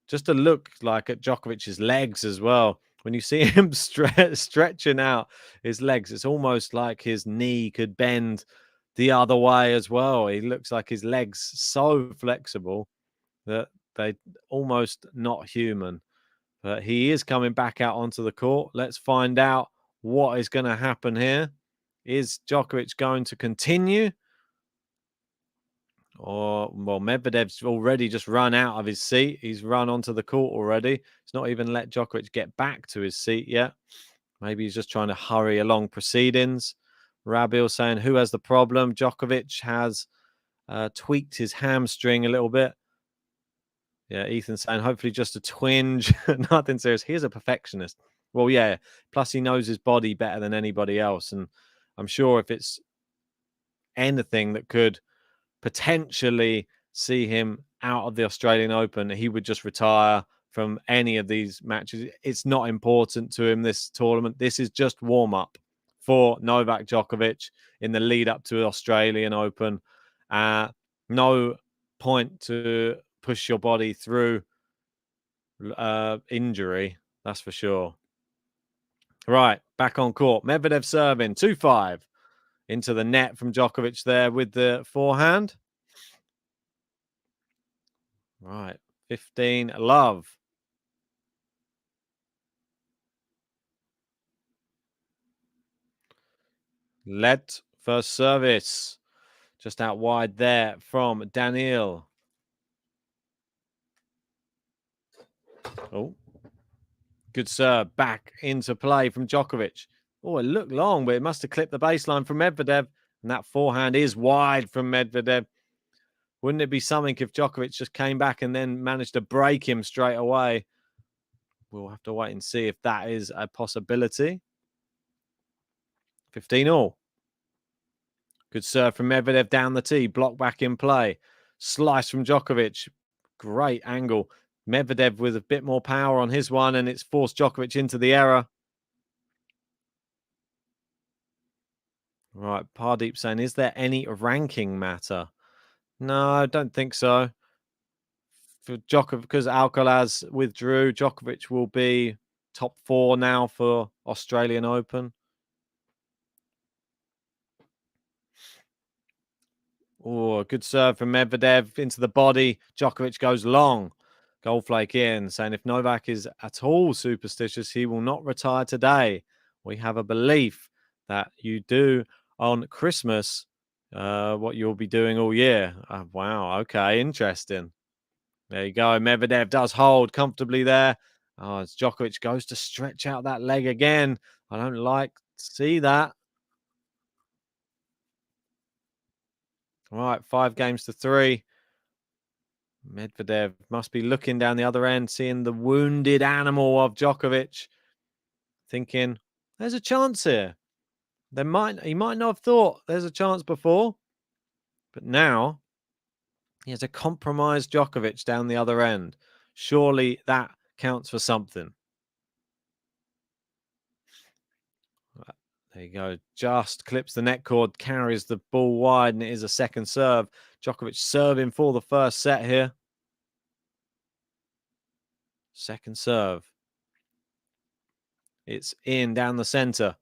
Speaker 6: Just to look like at Djokovic's legs as well. When you see him stretching out his legs, it's almost like his knee could bend the other way as well. He looks like his legs so flexible that they almost not human. But he is coming back out onto the court. Let's find out what is going to happen here. Is Djokovic going to continue? Or, well, Medvedev's already just run out of his seat. He's run onto the court already. He's not even let Djokovic get back to his seat yet. Maybe he's just trying to hurry along proceedings. Rabil saying, who has the problem? Djokovic has tweaked his hamstring a little bit. Yeah, Ethan saying, hopefully just a twinge. Nothing serious. He's a perfectionist. Well, yeah. Plus, he knows his body better than anybody else. And I'm sure if it's anything that could potentially see him out of the Australian Open, he would just retire from any of these matches. It's not important to him, this tournament. This is just warm-up for Novak Djokovic in the lead up to the Australian Open. No point to push your body through injury, that's for sure. Right, back on court. Medvedev serving 2-5 into the net from Djokovic there with the forehand. Right, 15 love. Let first service. Just out wide there from Daniil. Oh, good serve. Back into play from Djokovic. Oh, it looked long, but it must have clipped the baseline from Medvedev. And that forehand is wide from Medvedev. Wouldn't it be something if Djokovic just came back and then managed to break him straight away? We'll have to wait and see if that is a possibility. 15-all. Good serve from Medvedev down the tee. Block back in play. Slice from Djokovic. Great angle. Medvedev with a bit more power on his one, and it's forced Djokovic into the error. Right, Pardeep saying, is there any ranking matter? No, I don't think so. For Djokovic, because Alcaraz withdrew, Djokovic will be top 4 now for Australian Open. Oh, good serve from Medvedev into the body. Djokovic goes long. Goldflake in, saying if Novak is at all superstitious, he will not retire today. We have a belief that you do on Christmas what you'll be doing all year. Wow, okay, interesting. There you go. Medvedev does hold comfortably there. Oh, as Djokovic goes to stretch out that leg again. I don't like to see that. All right, 5-3. Medvedev must be looking down the other end, seeing the wounded animal of Djokovic, thinking, there's a chance here. He might not have thought there's a chance before, but now he has a compromised Djokovic down the other end. Surely that counts for something. There you go. Just clips the net cord, carries the ball wide, and it is a second serve. Djokovic serving for the first set here. Second serve. It's in down the center.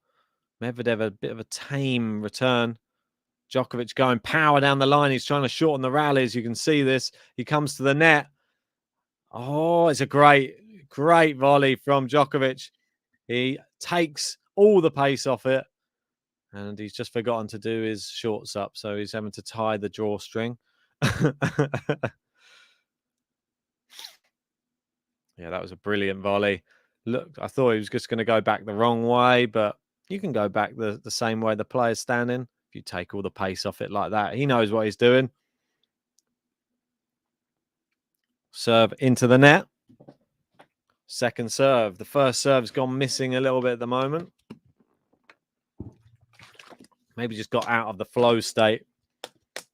Speaker 6: Medvedev a bit of a tame return. Djokovic going power down the line. He's trying to shorten the rallies. You can see this. He comes to the net. Oh, it's a great volley from Djokovic. He takes all the pace off it. And he's just forgotten to do his shorts up. So he's having to tie the drawstring. Yeah, that was a brilliant volley. Look, I thought he was just going to go back the wrong way, but you can go back the same way the player's standing. If you take all the pace off it like that, he knows what he's doing. Serve into the net. Second serve. The first serve's gone missing a little bit at the moment. Maybe just got out of the flow state.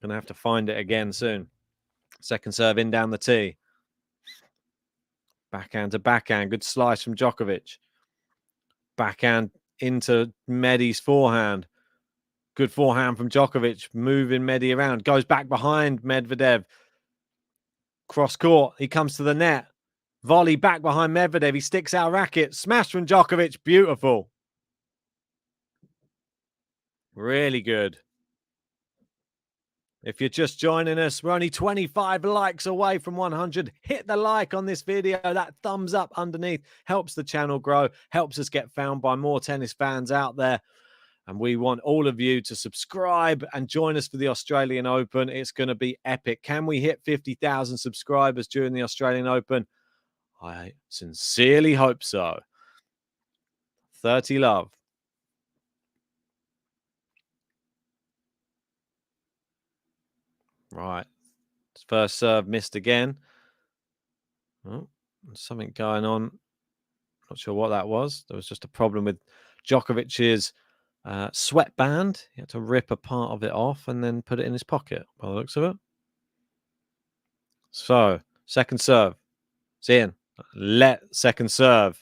Speaker 6: Gonna have to find it again soon. Second serve in down the tee. Backhand to backhand. Good slice from Djokovic. Backhand into Medi's forehand. Good forehand from Djokovic. Moving Medi around. Goes back behind Medvedev. Cross court. He comes to the net. Volley back behind Medvedev. He sticks out racket. Smash from Djokovic. Beautiful. Really good. If you're just joining us, we're only 25 likes away from 100. Hit the like on this video. That thumbs up underneath helps the channel grow, helps us get found by more tennis fans out there. And we want all of you to subscribe and join us for the Australian Open. It's going to be epic. Can we hit 50,000 subscribers during the Australian Open? I sincerely hope so. 30 love. Right. First serve missed again. Oh, something going on. Not sure what that was. There was just a problem with Djokovic's sweatband. He had to rip a part of it off and then put it in his pocket by the looks of it. So, second serve. It's in. Second serve.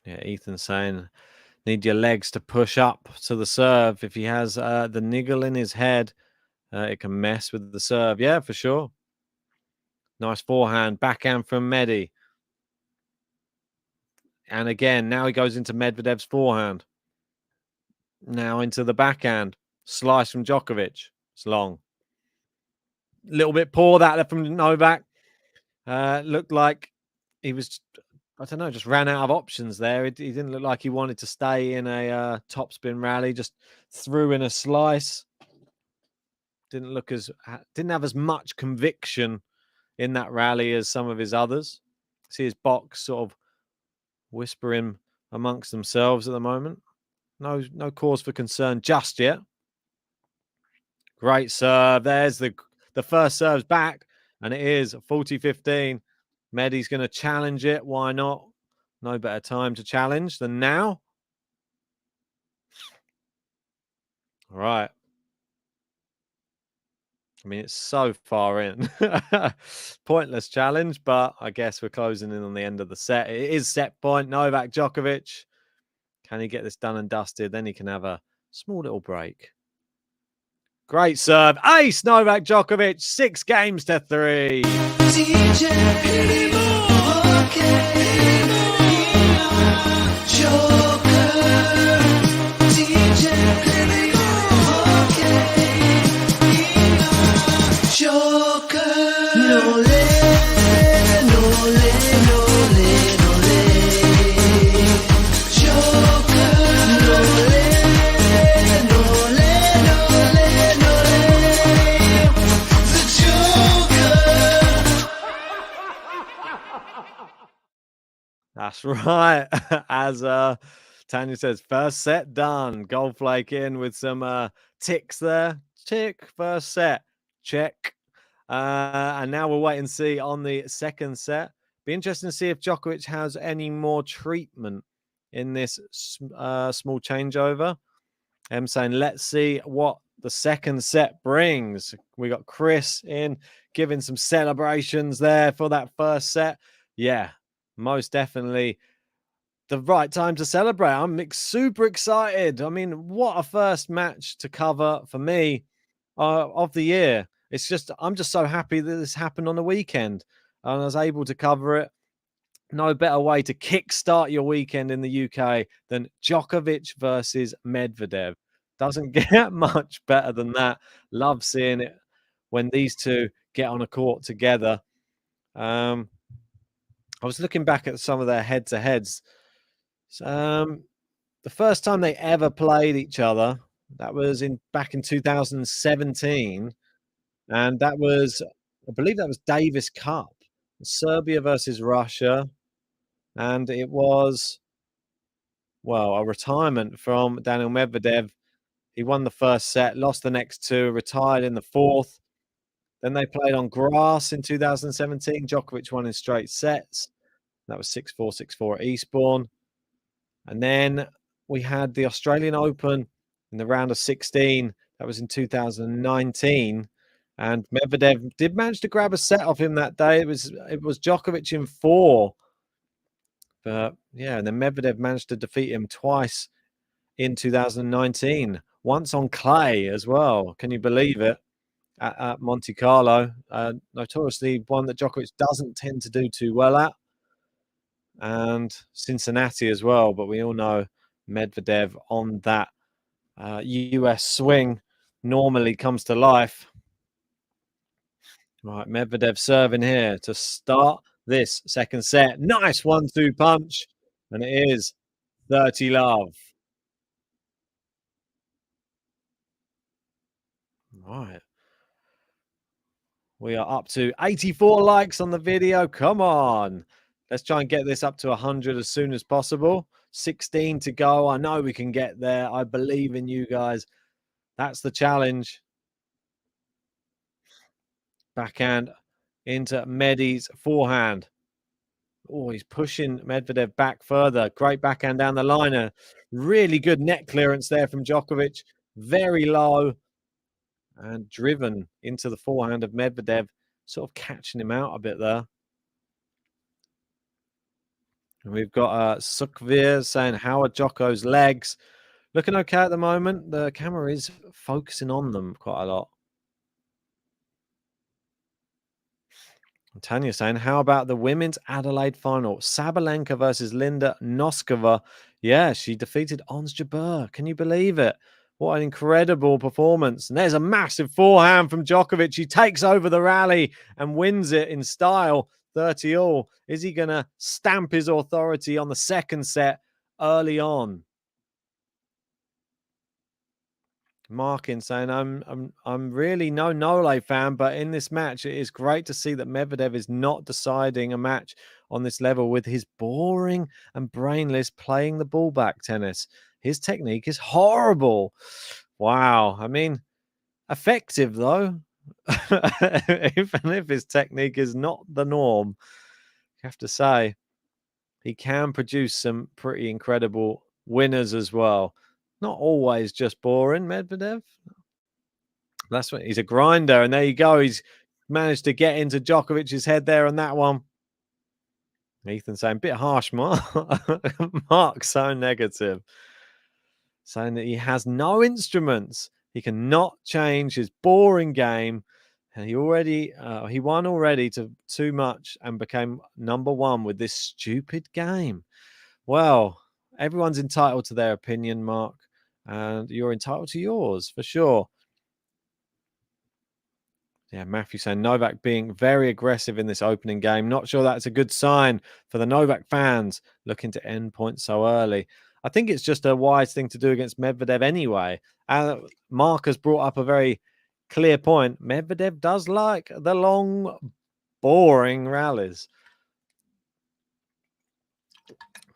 Speaker 6: Yeah, Ethan's saying, need your legs to push up to the serve. If he has the niggle in his head, it can mess with the serve. Yeah, for sure. Nice forehand. Backhand from Medi. And again, now he goes into Medvedev's forehand. Now into the backhand. Slice from Djokovic. It's long. A little bit poor that from Novak. Looked like he was, I don't know, just ran out of options there. He didn't look like he wanted to stay in a topspin rally. Just threw in a slice. Didn't have as much conviction in that rally as some of his others. See his box sort of whispering amongst themselves at the moment. No cause for concern just yet. Great serve. There's the first serve's back, and it is 40-15. Medi's going to challenge it. Why not? No better time to challenge than now. All right. I mean, it's so far in. Pointless challenge, but I guess we're closing in on the end of the set. It is set point. Novak Djokovic. Can he get this done and dusted? Then he can have a small little break. Great serve. Ace Novak Djokovic. 6-3. That's right. As Tanya says, first set done. Gold flake in with some ticks there. Tick. First set. Check. And now we'll wait and see on the second set. Be interesting to see if Djokovic has any more treatment in this small changeover. I'm saying let's see what the second set brings. We got Chris in giving some celebrations there for that first set. Yeah, most definitely the right time to celebrate. I'm super excited. I mean, what a first match to cover for me of the year. It's just, I'm just so happy that this happened on the weekend and I was able to cover it. No better way to kickstart your weekend in the UK than Djokovic versus Medvedev. Doesn't get much better than that. Love seeing it when these two get on a court together. I was looking back at some of their head-to-heads. The first time they ever played each other, that was back in 2017, and that was, I believe, that was Davis Cup, Serbia versus Russia, and it was, well, a retirement from Daniil Medvedev. He won the first set, lost the next two, retired in the fourth. Then they played on grass in 2017. Djokovic won in straight sets. That was 6-4, 6-4 at Eastbourne. And then we had the Australian Open in the round of 16. That was in 2019. And Medvedev did manage to grab a set off him that day. It was Djokovic in 4. But yeah, and then Medvedev managed to defeat him twice in 2019. Once on clay as well. Can you believe it? At Monte Carlo. Notoriously one that Djokovic doesn't tend to do too well at. And Cincinnati as well. But we all know Medvedev on that US swing normally comes to life. Right, Medvedev serving here to start this second set. Nice 1-2 punch. And it is 30 love. Right. We are up to 84 likes on the video. Come on. Let's try and get this up to 100 as soon as possible. 16 to go. I know we can get there. I believe in you guys. That's the challenge. Backhand into Medi's forehand. Oh, he's pushing Medvedev back further. Great backhand down the liner. Really good net clearance there from Djokovic. Very low and driven into the forehand of Medvedev. Sort of catching him out a bit there. And we've got Sukvir saying, how are Djoko's legs? Looking okay at the moment. The camera is focusing on them quite a lot. Tanya saying, how about the women's Adelaide final? Sabalenka versus Linda Noskova. Yeah, she defeated Ons Jabeur. Can you believe it? What an incredible performance. And there's a massive forehand from Djokovic. He takes over the rally and wins it in style. 30 all. Is he going to stamp his authority on the second set early on? Markin saying, I'm really no Nole fan, but in this match, it is great to see that Medvedev is not deciding a match on this level with his boring and brainless playing the ball back tennis. His technique is horrible. Wow. I mean, effective though. Even if his technique is not the norm, you have to say he can produce some pretty incredible winners as well. Not always just boring, Medvedev. That's what he's a grinder, and there you go. He's managed to get into Djokovic's head there on that one. Ethan saying, bit harsh, Mark. Mark, so negative. Saying that he has no instruments. He cannot change his boring game. And he won already to too much and became number one with this stupid game. Well, everyone's entitled to their opinion, Mark, and you're entitled to yours for sure. Yeah, Matthew saying Novak being very aggressive in this opening game. Not sure that's a good sign for the Novak fans looking to end points so early. I think it's just a wise thing to do against Medvedev anyway. Mark has brought up a very clear point. Medvedev does like the long, boring rallies.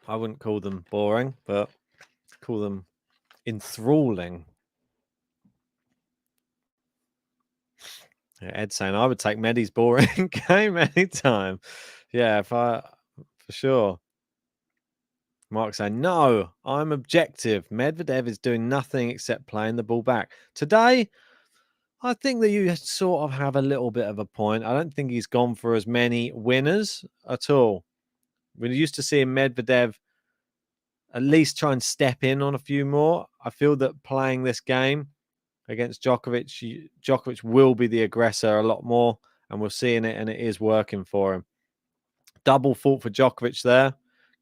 Speaker 6: I wouldn't call them boring, but call them enthralling. Ed saying I would take Medi's boring game anytime. Yeah, for sure. Mark saying, no, I'm objective. Medvedev is doing nothing except playing the ball back. Today, I think that you sort of have a little bit of a point. I don't think he's gone for as many winners at all. We're used to seeing Medvedev at least try and step in on a few more. I feel that playing this game against Djokovic, Djokovic will be the aggressor a lot more, and we're seeing it, and it is working for him. Double fault for Djokovic there.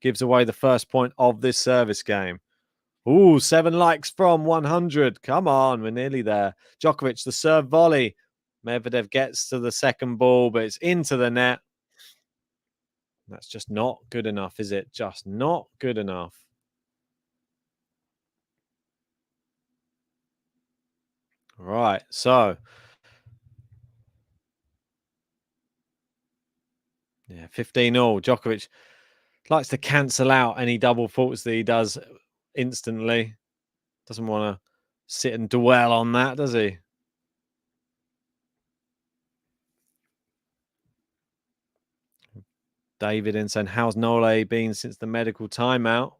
Speaker 6: Gives away the first point of this service game. Ooh, 7 likes from 100. Come on, we're nearly there. Djokovic, the serve volley. Medvedev gets to the second ball, but it's into the net. That's just not good enough, is it? Just not good enough. Right, so yeah, 15-all. Djokovic likes to cancel out any double faults that he does instantly. Doesn't want to sit and dwell on that, does he? David in saying, how's Nole been since the medical timeout?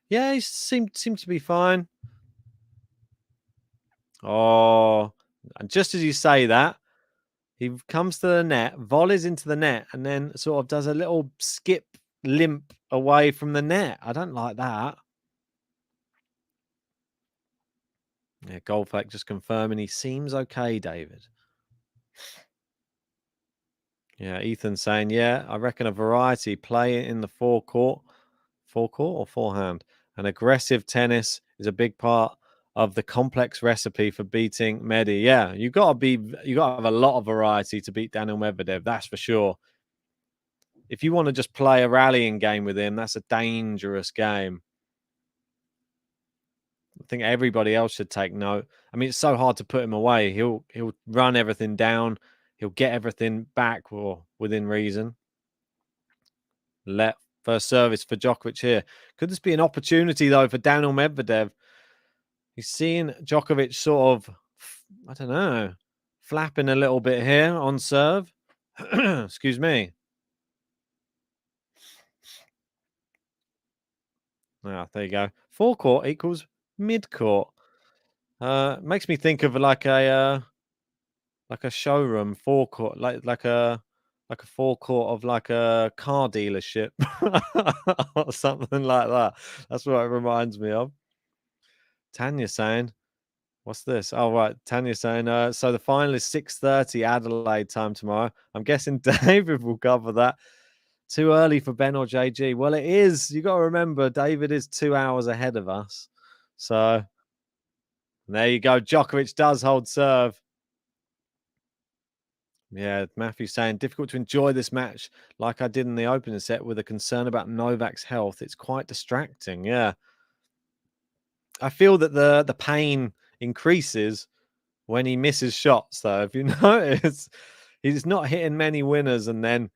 Speaker 6: Yeah, he seemed to be fine. Oh, and just as you say that, he comes to the net, volleys into the net, and then sort of does a little skip limp away from the net. I don't like that. Yeah, Goldfack just confirming he seems okay, David. Yeah, Ethan saying, yeah, I reckon a variety play in the forecourt or forehand. And aggressive tennis is a big part of the complex recipe for beating Medi. Yeah, you got to have a lot of variety to beat Daniil Medvedev, that's for sure. If you want to just play a rallying game with him, that's a dangerous game. I think everybody else should take note. I mean, it's so hard to put him away. He'll run everything down. He'll get everything back or within reason. First service for Djokovic here. Could this be an opportunity, though, for Daniil Medvedev? He's seeing Djokovic sort of, I don't know, flapping a little bit here on serve. Excuse me. Ah, there you go. Forecourt equals mid-court. Makes me think of like a showroom forecourt, like a forecourt of like a car dealership or something like that. That's what it reminds me of. Tanya saying, what's this? Oh, right. Tanya saying, so the final is 6:30 Adelaide time tomorrow. I'm guessing David will cover that. Too early for Ben or JG. Well, it is. You got to remember, David is 2 hours ahead of us. So there you go. Djokovic does hold serve. Yeah, Matthew saying, difficult to enjoy this match like I did in the opening set with a concern about Novak's health. It's quite distracting. Yeah. I feel that the pain increases when he misses shots, though. If you notice, he's not hitting many winners and then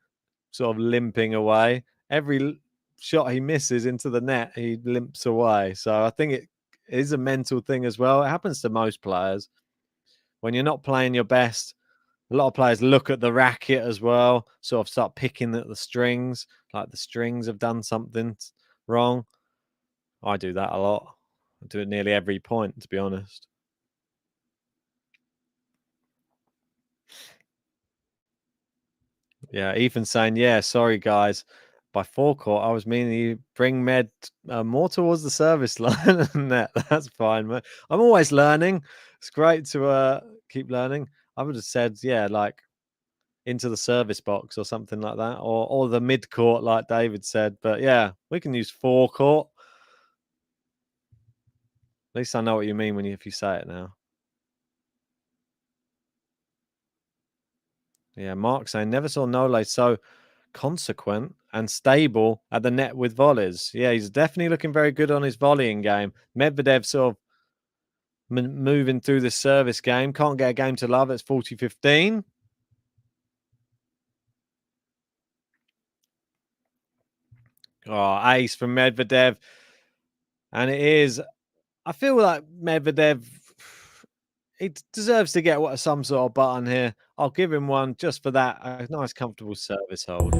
Speaker 6: sort of limping away. Every shot he misses into the net, he limps away. So I think it is a mental thing as well. It happens to most players. When you're not playing your best, a lot of players look at the racket as well, sort of start picking at the strings, like the strings have done something wrong. I do that a lot. I do it nearly every point, to be honest. Yeah, Ethan saying, yeah, sorry, guys. By forecourt, I was meaning you bring Med more towards the service line than that. That's fine, man. I'm always learning. It's great to keep learning. I would have said, yeah, like into the service box or something like that, or the mid court, like David said. But yeah, we can use forecourt. At least I know what you mean if you say it now. Yeah, Mark saying never saw Nole so consequent and stable at the net with volleys. Yeah, he's definitely looking very good on his volleying game. Medvedev sort of moving through the service game. Can't get a game to love. It's 40-15. Oh, ace from Medvedev. And it is, I feel like Medvedev he deserves to get some sort of button here. I'll give him one just for that. A nice, comfortable service hold.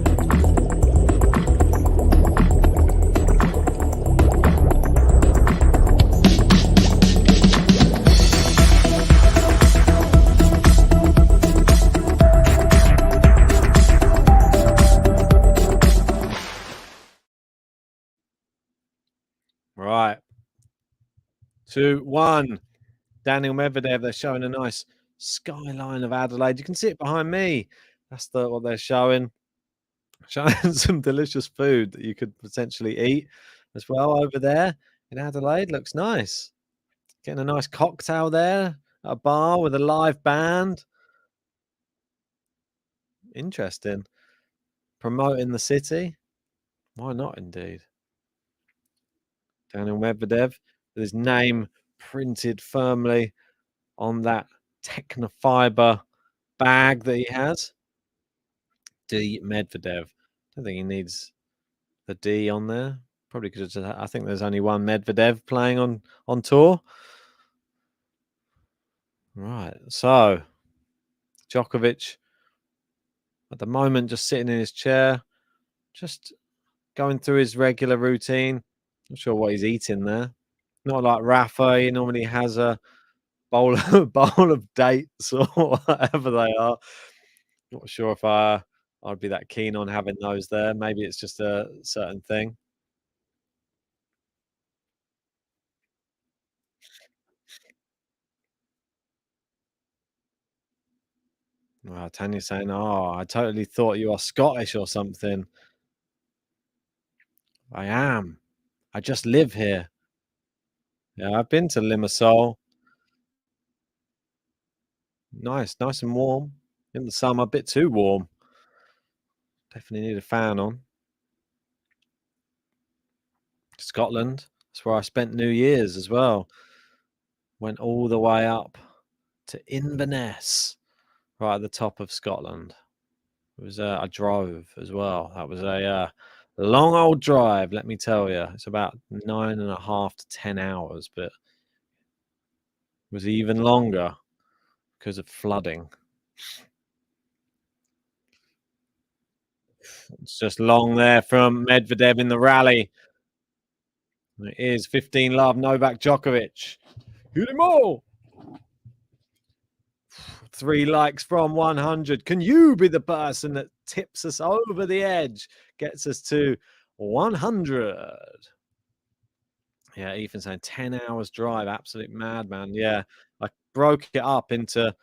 Speaker 6: Right. 2-1. Daniil Medvedev. They're showing a nice skyline of Adelaide. You can see it behind me. That's what they're showing. Showing some delicious food that you could potentially eat as well over there in Adelaide. Looks nice. Getting a nice cocktail there at a bar with a live band. Interesting. Promoting the city. Why not, indeed? Daniil Medvedev with his name printed firmly on that Technofiber bag that he has. D Medvedev. I don't think he needs the D on there. Probably because I think there's only one Medvedev playing on tour. Right. So Djokovic at the moment just sitting in his chair, just going through his regular routine. Not sure what he's eating there. Not like Rafa. He normally has a bowl of dates or whatever they are. Not sure if I'd be that keen on having those there. Maybe it's just a certain thing. Well, Tanya's saying, "Oh, I totally thought you are Scottish or something." I am. I just live here. Yeah, I've been to Limassol. Nice and warm in the summer. A bit too warm. Definitely need a fan on. Scotland. That's where I spent New Year's as well. Went all the way up to Inverness, right at the top of Scotland. It was I drove as well. That was a long old drive, let me tell you. It's about 9.5 to 10 hours, but it was even longer because of flooding. It's just long there from Medvedev in the rally. It is 15 love, Novak Djokovic. Hit him all. 3 likes from 100. Can you be the person that tips us over the edge, gets us to 100? Yeah, Ethan saying 10 hours drive, absolute madman. Yeah, I broke it up into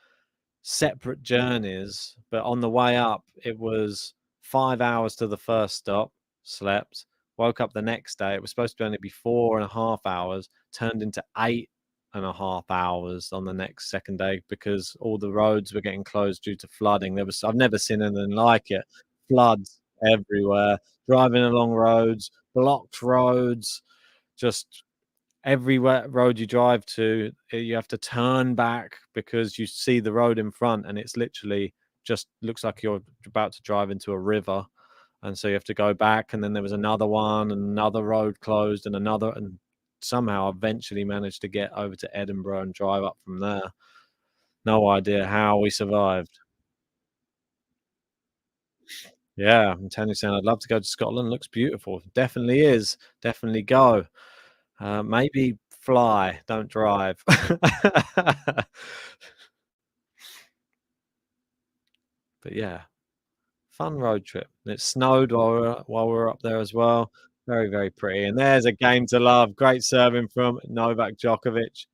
Speaker 6: separate journeys, but on the way up, it was 5 hours to the first stop, slept, woke up the next day. It was supposed to only be 4.5 hours, turned into 8.5 hours on the second day because all the roads were getting closed due to flooding. I've never seen anything like it. Floods everywhere, driving along roads, blocked roads, just every road you drive to, you have to turn back because you see the road in front and it's literally just looks like you're about to drive into a river. And so you have to go back, and then there was another one, and another road closed, and another, and somehow eventually managed to get over to Edinburgh and drive up from there. No idea how we survived. Yeah, I'm telling you, saying I'd love to go to Scotland. Looks beautiful. Definitely is. Definitely go. Maybe fly, don't drive. But yeah, fun road trip. It snowed while we were up there as well. Very, very pretty. And there's a game to love. Great serving from Novak Djokovic.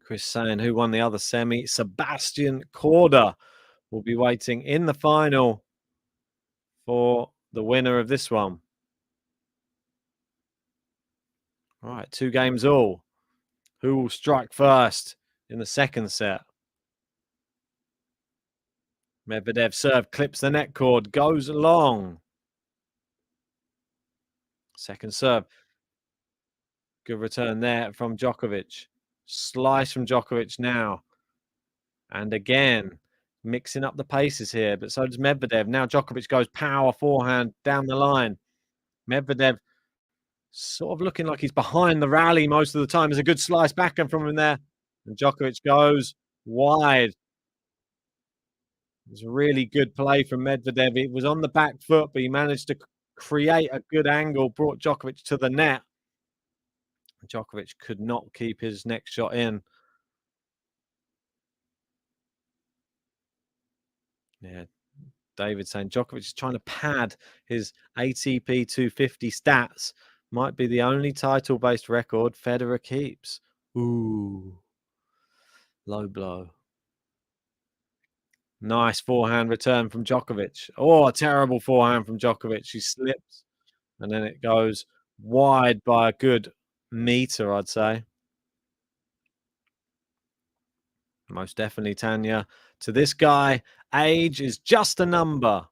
Speaker 6: Chris saying who won the other semi. Sebastian Korda will be waiting in the final for the winner of this one. All right, 2 games all. Who will strike first in the second set? Medvedev serve, clips the net cord, goes long. Second serve. Good return there from Djokovic. Slice from Djokovic now. And again, mixing up the paces here, but so does Medvedev. Now Djokovic goes power forehand down the line. Medvedev sort of looking like he's behind the rally most of the time. There's a good slice backhand from him there. And Djokovic goes wide. It was a really good play from Medvedev. It was on the back foot, but he managed to create a good angle, brought Djokovic to the net. Djokovic could not keep his next shot in. Yeah, David saying Djokovic is trying to pad his ATP 250 stats. Might be the only title-based record Federer keeps. Ooh, low blow. Nice forehand return from Djokovic. Oh, a terrible forehand from Djokovic. He slips, and then it goes wide by a good meter, I'd say. Most definitely, Tanya. To this guy, age is just a number.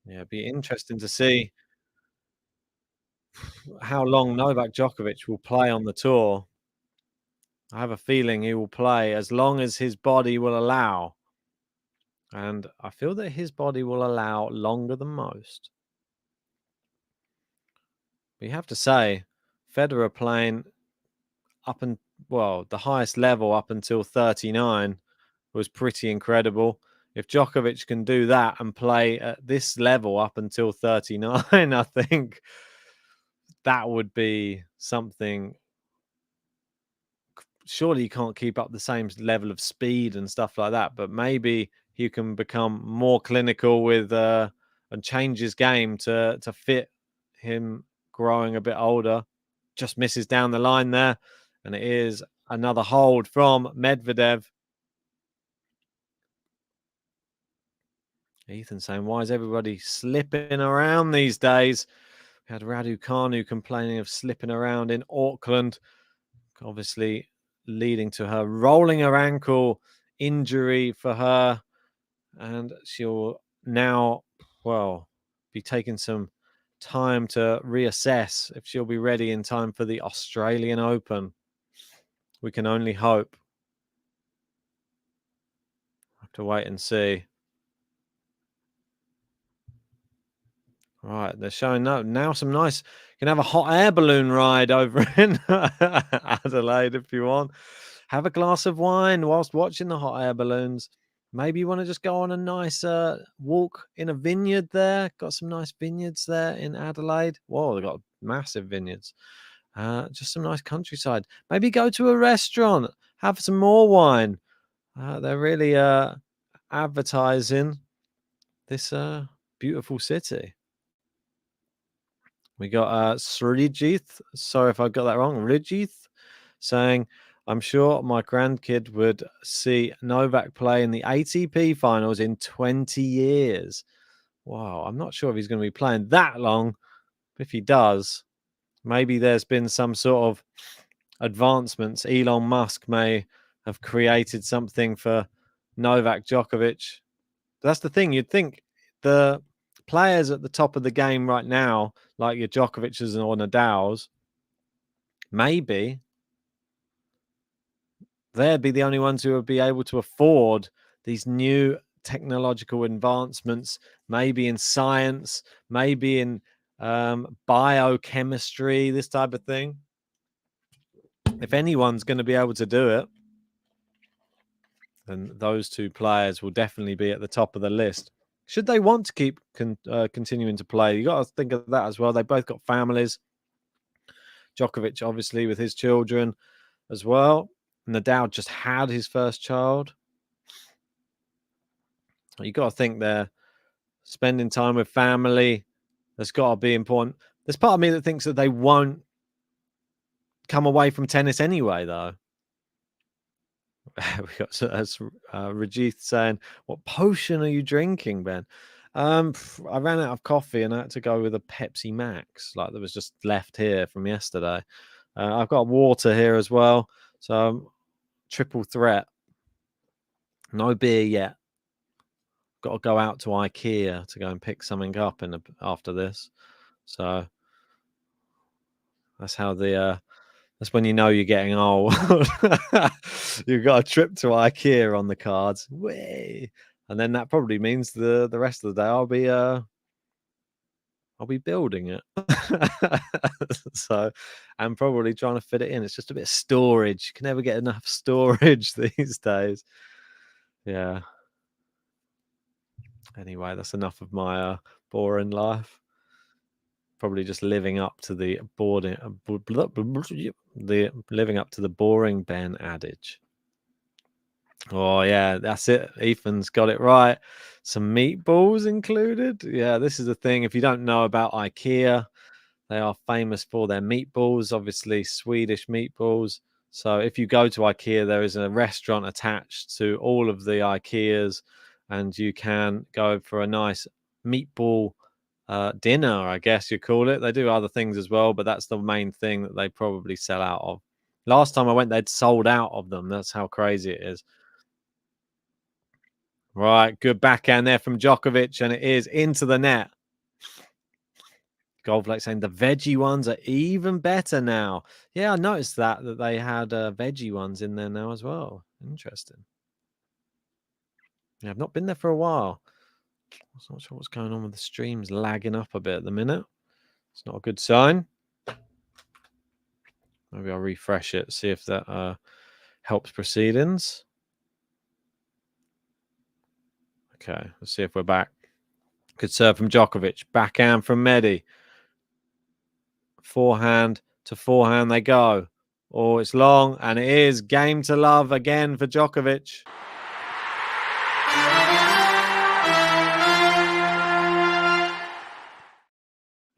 Speaker 6: Yeah, it'd be interesting to see how long Novak Djokovic will play on the tour. I have a feeling he will play as long as his body will allow. And I feel that his body will allow longer than most. But you have to say, Federer playing up and the highest level up until 39 was pretty incredible. If Djokovic can do that and play at this level up until 39, I think that would be something. Surely you can't keep up the same level of speed and stuff like that, but maybe he can become more clinical with and change his game to fit him growing a bit older. Just misses down the line there, and it is another hold from Medvedev. Ethan saying, why is everybody slipping around these days? We had Raducanu complaining of slipping around in Auckland, obviously leading to her rolling her ankle injury for her. And she'll now, be taking some time to reassess if she'll be ready in time for the Australian Open. We can only hope. Have to wait and see. Right, they're showing now some nice. You can have a hot air balloon ride over in Adelaide if you want. Have a glass of wine whilst watching the hot air balloons. Maybe you want to just go on a nice walk in a vineyard there. Got some nice vineyards there in Adelaide. Whoa, they've got massive vineyards. Just some nice countryside. Maybe go to a restaurant. Have some more wine. They're really advertising this beautiful city. We got Srijith, sorry if I got that wrong, Rijith, saying, I'm sure my grandkid would see Novak play in the ATP finals in 20 years. Wow, I'm not sure if he's going to be playing that long. But if he does, maybe there's been some sort of advancements. Elon Musk may have created something for Novak Djokovic. But that's the thing. You'd think the players at the top of the game right now, like your Djokovic's or Nadal's, maybe they'd be the only ones who would be able to afford these new technological advancements, maybe in science, maybe in biochemistry, this type of thing. If anyone's going to be able to do it, then those two players will definitely be at the top of the list. Should they want to keep continuing to play? You got to think of that as well. They both got families. Djokovic, obviously, with his children as well. Nadal just had his first child. You got to think they're spending time with family. That's got to be important. There's part of me that thinks that they won't come away from tennis anyway, though. We got Rajith saying, what potion are you drinking, Ben? I ran out of coffee and I had to go with a Pepsi Max, like that was just left here from yesterday. I've got water here as well, so triple threat. No beer yet. Got to go out to IKEA to go and pick something up after this. So that's how that's when you know you're getting old. You've got a trip to IKEA on the cards. Way. And then that probably means the rest of the day I'll be building it. So I'm probably trying to fit it in. It's just a bit of storage. You can never get enough storage these days. Yeah. Anyway, that's enough of my boring life. Probably just living up to the living up to the boring Ben adage. Oh yeah, that's it. Ethan's got it right. Some meatballs included. Yeah, this is the thing. If you don't know about IKEA, they are famous for their meatballs, obviously Swedish meatballs. So if you go to IKEA, there is a restaurant attached to all of the IKEAs, and you can go for a nice meatball dinner, I guess you call it. They do other things as well, but that's the main thing that they probably sell out of. Last time I went, they'd sold out of them. That's how crazy it is. Right, good backhand there from Djokovic, and it is into the net. Goldflake saying the veggie ones are even better now. Yeah, I noticed that they had veggie ones in there now as well. Interesting. Yeah, I've not been there for a while. I'm not sure what's going on with the streams lagging up a bit at the minute. It's not a good sign. Maybe I'll refresh it, see if that helps proceedings. Okay, let's see if we're back. Good serve from Djokovic. Backhand from Medi. Forehand to forehand they go. Oh, it's long, and it is game to love again for Djokovic.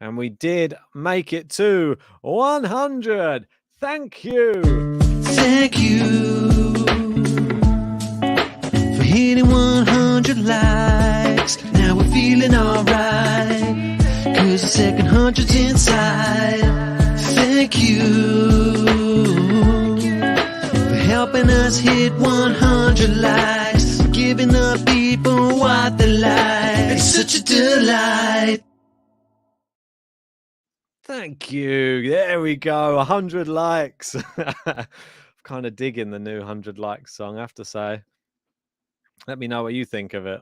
Speaker 6: And we did make it to 100. Thank you.
Speaker 1: Thank you for hitting 100 likes. Now we're feeling alright, 'cause the second 100's inside. Thank you for helping us hit 100 likes, for giving the people what they like. It's such a delight.
Speaker 6: Thank you. There we go. 100 likes. Kind of digging the new 100 likes song, I have to say. Let me know what you think of it.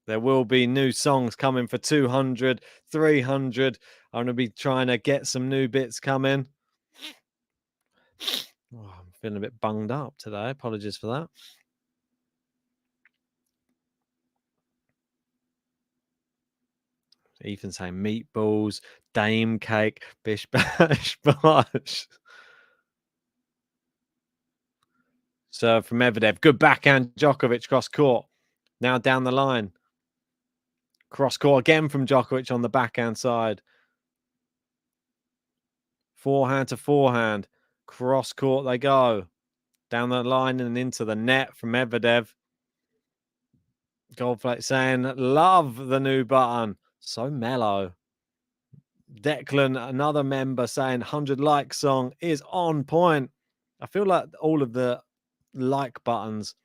Speaker 6: There will be new songs coming for 200, 300. I'm going to be trying to get some new bits coming. Oh, I'm feeling a bit bunged up today. Apologies for that. Ethan saying meatballs, dame cake, bish bash bosh. Serve from MEDVEDEV. Good backhand, Djokovic cross court. Now down the line. Cross court again from Djokovic on the backhand side. Forehand to forehand. Cross court they go. Down the line and into the net from MEDVEDEV. Goldflake saying, love the new button. So mellow. Declan, another member, saying 100 like song is on point. I feel like all of the like buttons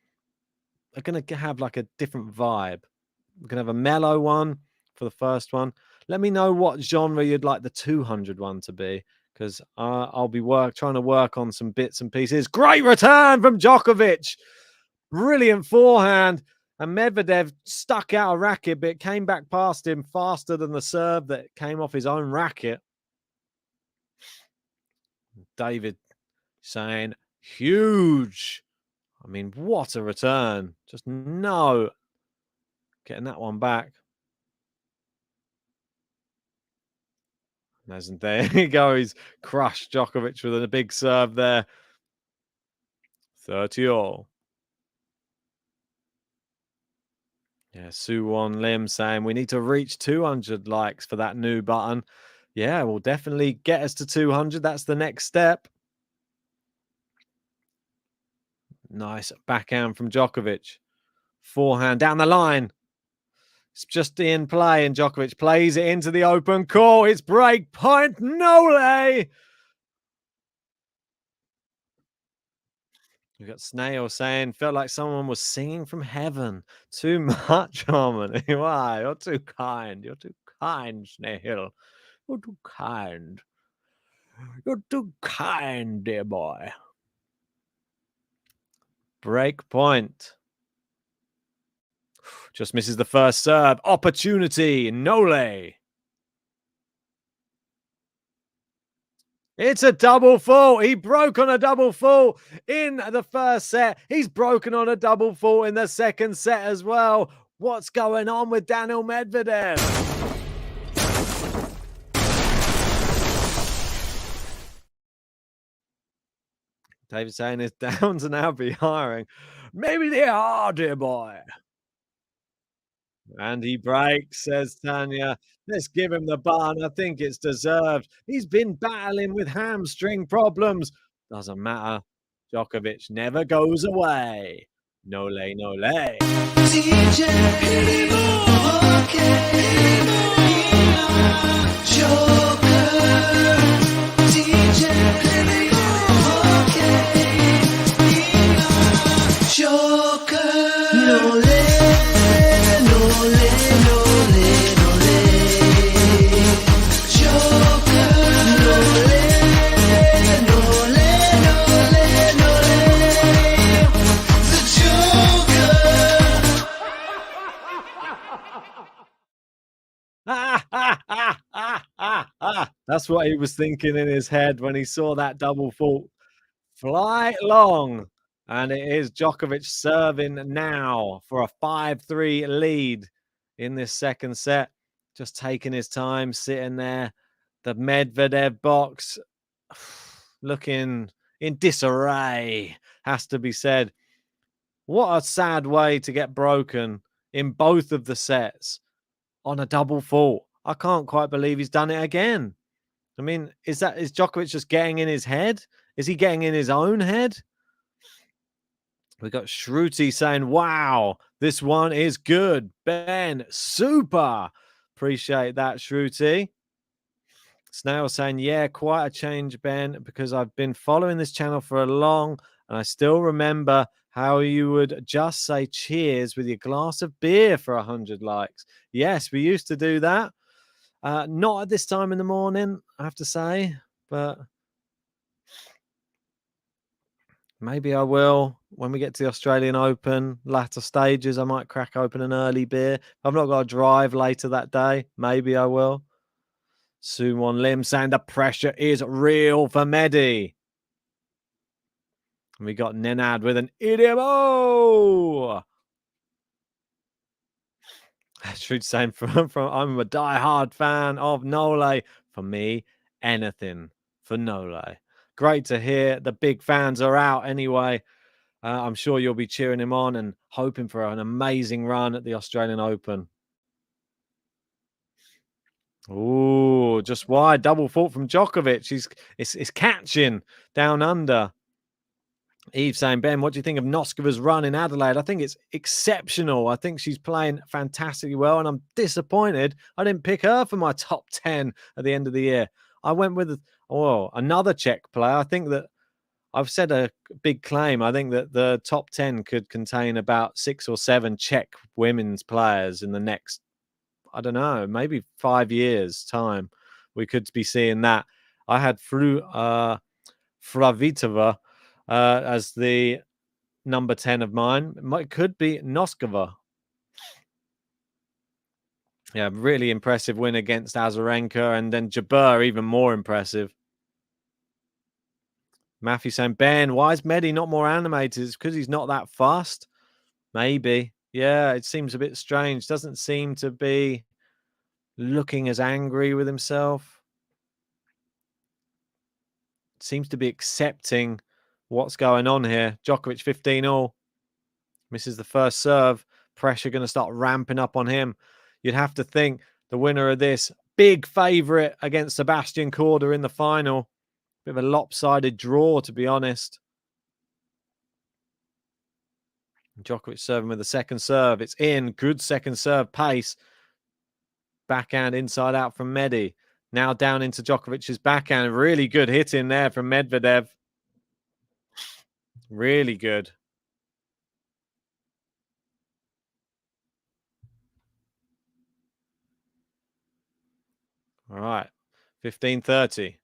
Speaker 6: are going to have like a different vibe. We're going to have a mellow one for the first one. Let me know what genre you'd like the 200 one to be, because I'll be trying to work on some bits and pieces. Great return from Djokovic. Brilliant forehand. And MEDVEDEV stuck out a racket, but it came back past him faster than the serve that came off his own racket. David saying, huge. I mean, what a return. Just no. Getting that one back. And there you go. He's crushed Djokovic with a big serve there. 30-all. Yeah, Suwon Lim saying we need to reach 200 likes for that new button. Yeah, we'll definitely get us to 200. That's the next step. Nice backhand from Djokovic. Forehand down the line. It's just in play, and Djokovic plays it into the open court. It's break point. Nole. We've got Snail saying, felt like someone was singing from heaven. Too much harmony. Why? You're too kind. You're too kind, Snail. You're too kind. You're too kind, dear boy. Break point. Just misses the first serve. Opportunity. Nole. It's a double fault. He broke on a double fault in the first set. He's broken on a double fault in the second set as well. What's going on with Daniil Medvedev? David saying his downs are now be hiring. Maybe they are, dear boy. And he breaks, says Tanya. Let's give him the bun. I think it's deserved. He's been battling with hamstring problems. Doesn't matter. Djokovic never goes away. Nole, nole.
Speaker 1: DJ Joker. DJ Joker. Nole, nole, nole, nole. Joker. Nole, nole, nole, nole. The Joker.
Speaker 6: That's what he was thinking in his head when he saw that double fault. Fly long. And it is Djokovic serving now for a 5-3 lead in this second set. Just taking his time, sitting there. The Medvedev box looking in disarray, has to be said. What a sad way to get broken in both of the sets on a double fault. I can't quite believe he's done it again. I mean, is Djokovic just getting in his head? Is he getting in his own head? We got Shruti saying, wow, this one is good. Ben, super. Appreciate that, Shruti. Snail saying, yeah, quite a change, Ben, because I've been following this channel for a long, and I still remember how you would just say cheers with your glass of beer for 100 likes. Yes, we used to do that. Not at this time in the morning, I have to say, but maybe I will when we get to the Australian Open, latter stages. I might crack open an early beer. If I've not got to drive later that day, maybe I will. Suwon Lim saying the pressure is real for Medi. And we got Nenad with an idiom. Oh! Truth saying from I'm a die-hard fan of Nole. For me, anything for Nole. Great to hear the big fans are out anyway. I'm sure you'll be cheering him on and hoping for an amazing run at the Australian Open. Oh, just wide. Double fault from Djokovic. It's catching down under. Eve saying, Ben, what do you think of Noskova's run in Adelaide? I think it's exceptional. I think she's playing fantastically well, and I'm disappointed I didn't pick her for my top 10 at the end of the year. I went with another Czech player. I think that I've said a big claim. I think that the top 10 could contain about 6 or 7 Czech women's players in the next, I don't know, maybe 5 years' time. We could be seeing that. I had Fravitova as the number 10 of mine. It could be Noskova. Yeah, really impressive win against Azarenka, and then Jabeur, even more impressive. Matthew saying, Ben, why is Medi not more animated? It's because he's not that fast. Maybe. Yeah, it seems a bit strange. Doesn't seem to be looking as angry with himself. Seems to be accepting what's going on here. Djokovic 15-all. Misses the first serve. Pressure going to start ramping up on him. You'd have to think the winner of this, big favourite against Sebastian Korda in the final. Bit of a lopsided draw, to be honest. Djokovic serving with the second serve. It's in. Good second serve pace. Backhand inside out from Medi. Now down into Djokovic's backhand. Really good hit in there from Medvedev. Really good. All right. 15-30.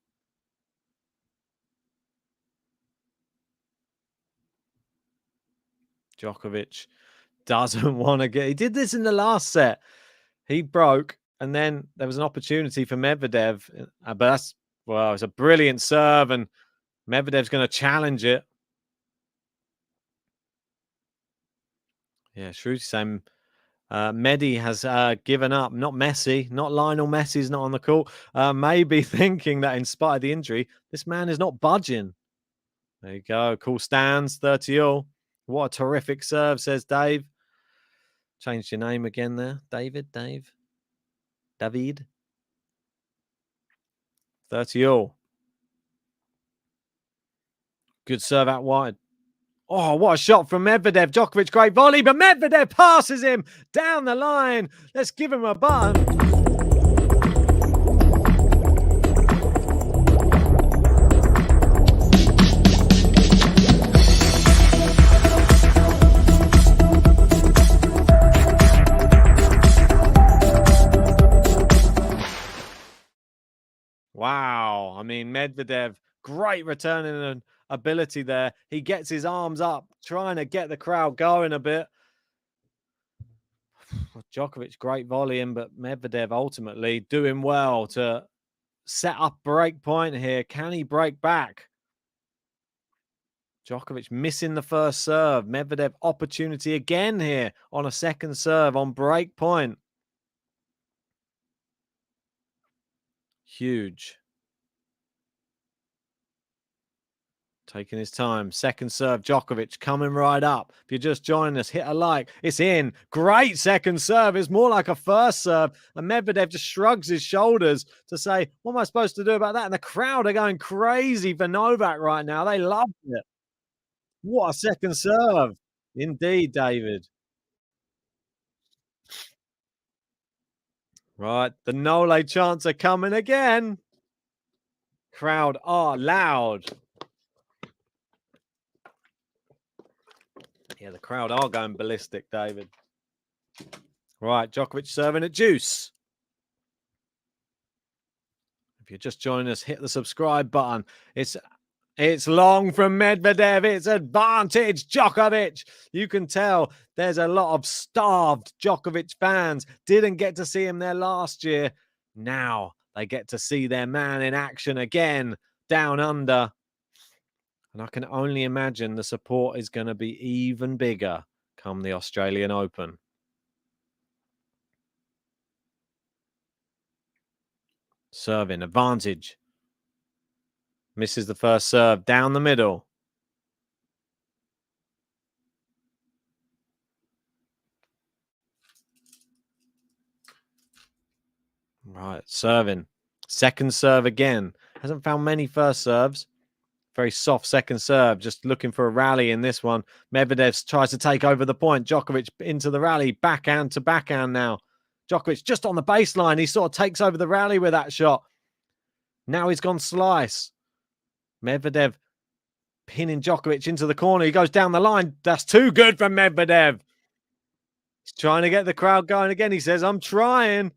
Speaker 6: Djokovic doesn't want to get... He did this in the last set. He broke, and then there was an opportunity for Medvedev. But that's... Well, it's a brilliant serve, and Medvedev's going to challenge it. Yeah, Shruti saying Medi has given up. Not Messi, not Lionel Messi's not on the court. Maybe thinking that in spite of the injury, this man is not budging. There you go. Cool stands, 30-all. What a terrific serve, says Dave. Changed your name again there. David. 30-all. Good serve out wide. Oh, what a shot from Medvedev. Djokovic, great volley, but Medvedev passes him down the line. Let's give him a button. Wow. I mean, Medvedev, great returning ability there. He gets his arms up, trying to get the crowd going a bit. Djokovic, great volleying, but Medvedev ultimately doing well to set up break point here. Can he break back? Djokovic missing the first serve. Medvedev opportunity again here on a second serve on break point. Huge. Taking his time. Second serve, Djokovic coming right up. If you're just joining us, hit a like. It's in. Great second serve. It's more like a first serve. And Medvedev just shrugs his shoulders to say, what am I supposed to do about that? And the crowd are going crazy for Novak right now. They love it. What a second serve. Indeed, David. Right. The Nole chants are coming again. Crowd are loud. Yeah, the crowd are going ballistic, David. Right, Djokovic serving at deuce. If you're just joining us, hit the subscribe button. It's long from Medvedev. It's advantage Djokovic. You can tell there's a lot of starved Djokovic fans. Didn't get to see him there last year. Now they get to see their man in action again, down under. And I can only imagine the support is going to be even bigger come the Australian Open. Serving, advantage. Misses the first serve, down the middle. Right, serving. Second serve again. Hasn't found many first serves. Very soft second serve, just looking for a rally in this one. Medvedev tries to take over the point. Djokovic into the rally, backhand to backhand now. Djokovic just on the baseline. He sort of takes over the rally with that shot. Now he's gone slice. Medvedev pinning Djokovic into the corner. He goes down the line. That's too good for Medvedev. He's trying to get the crowd going again. He says, I'm trying.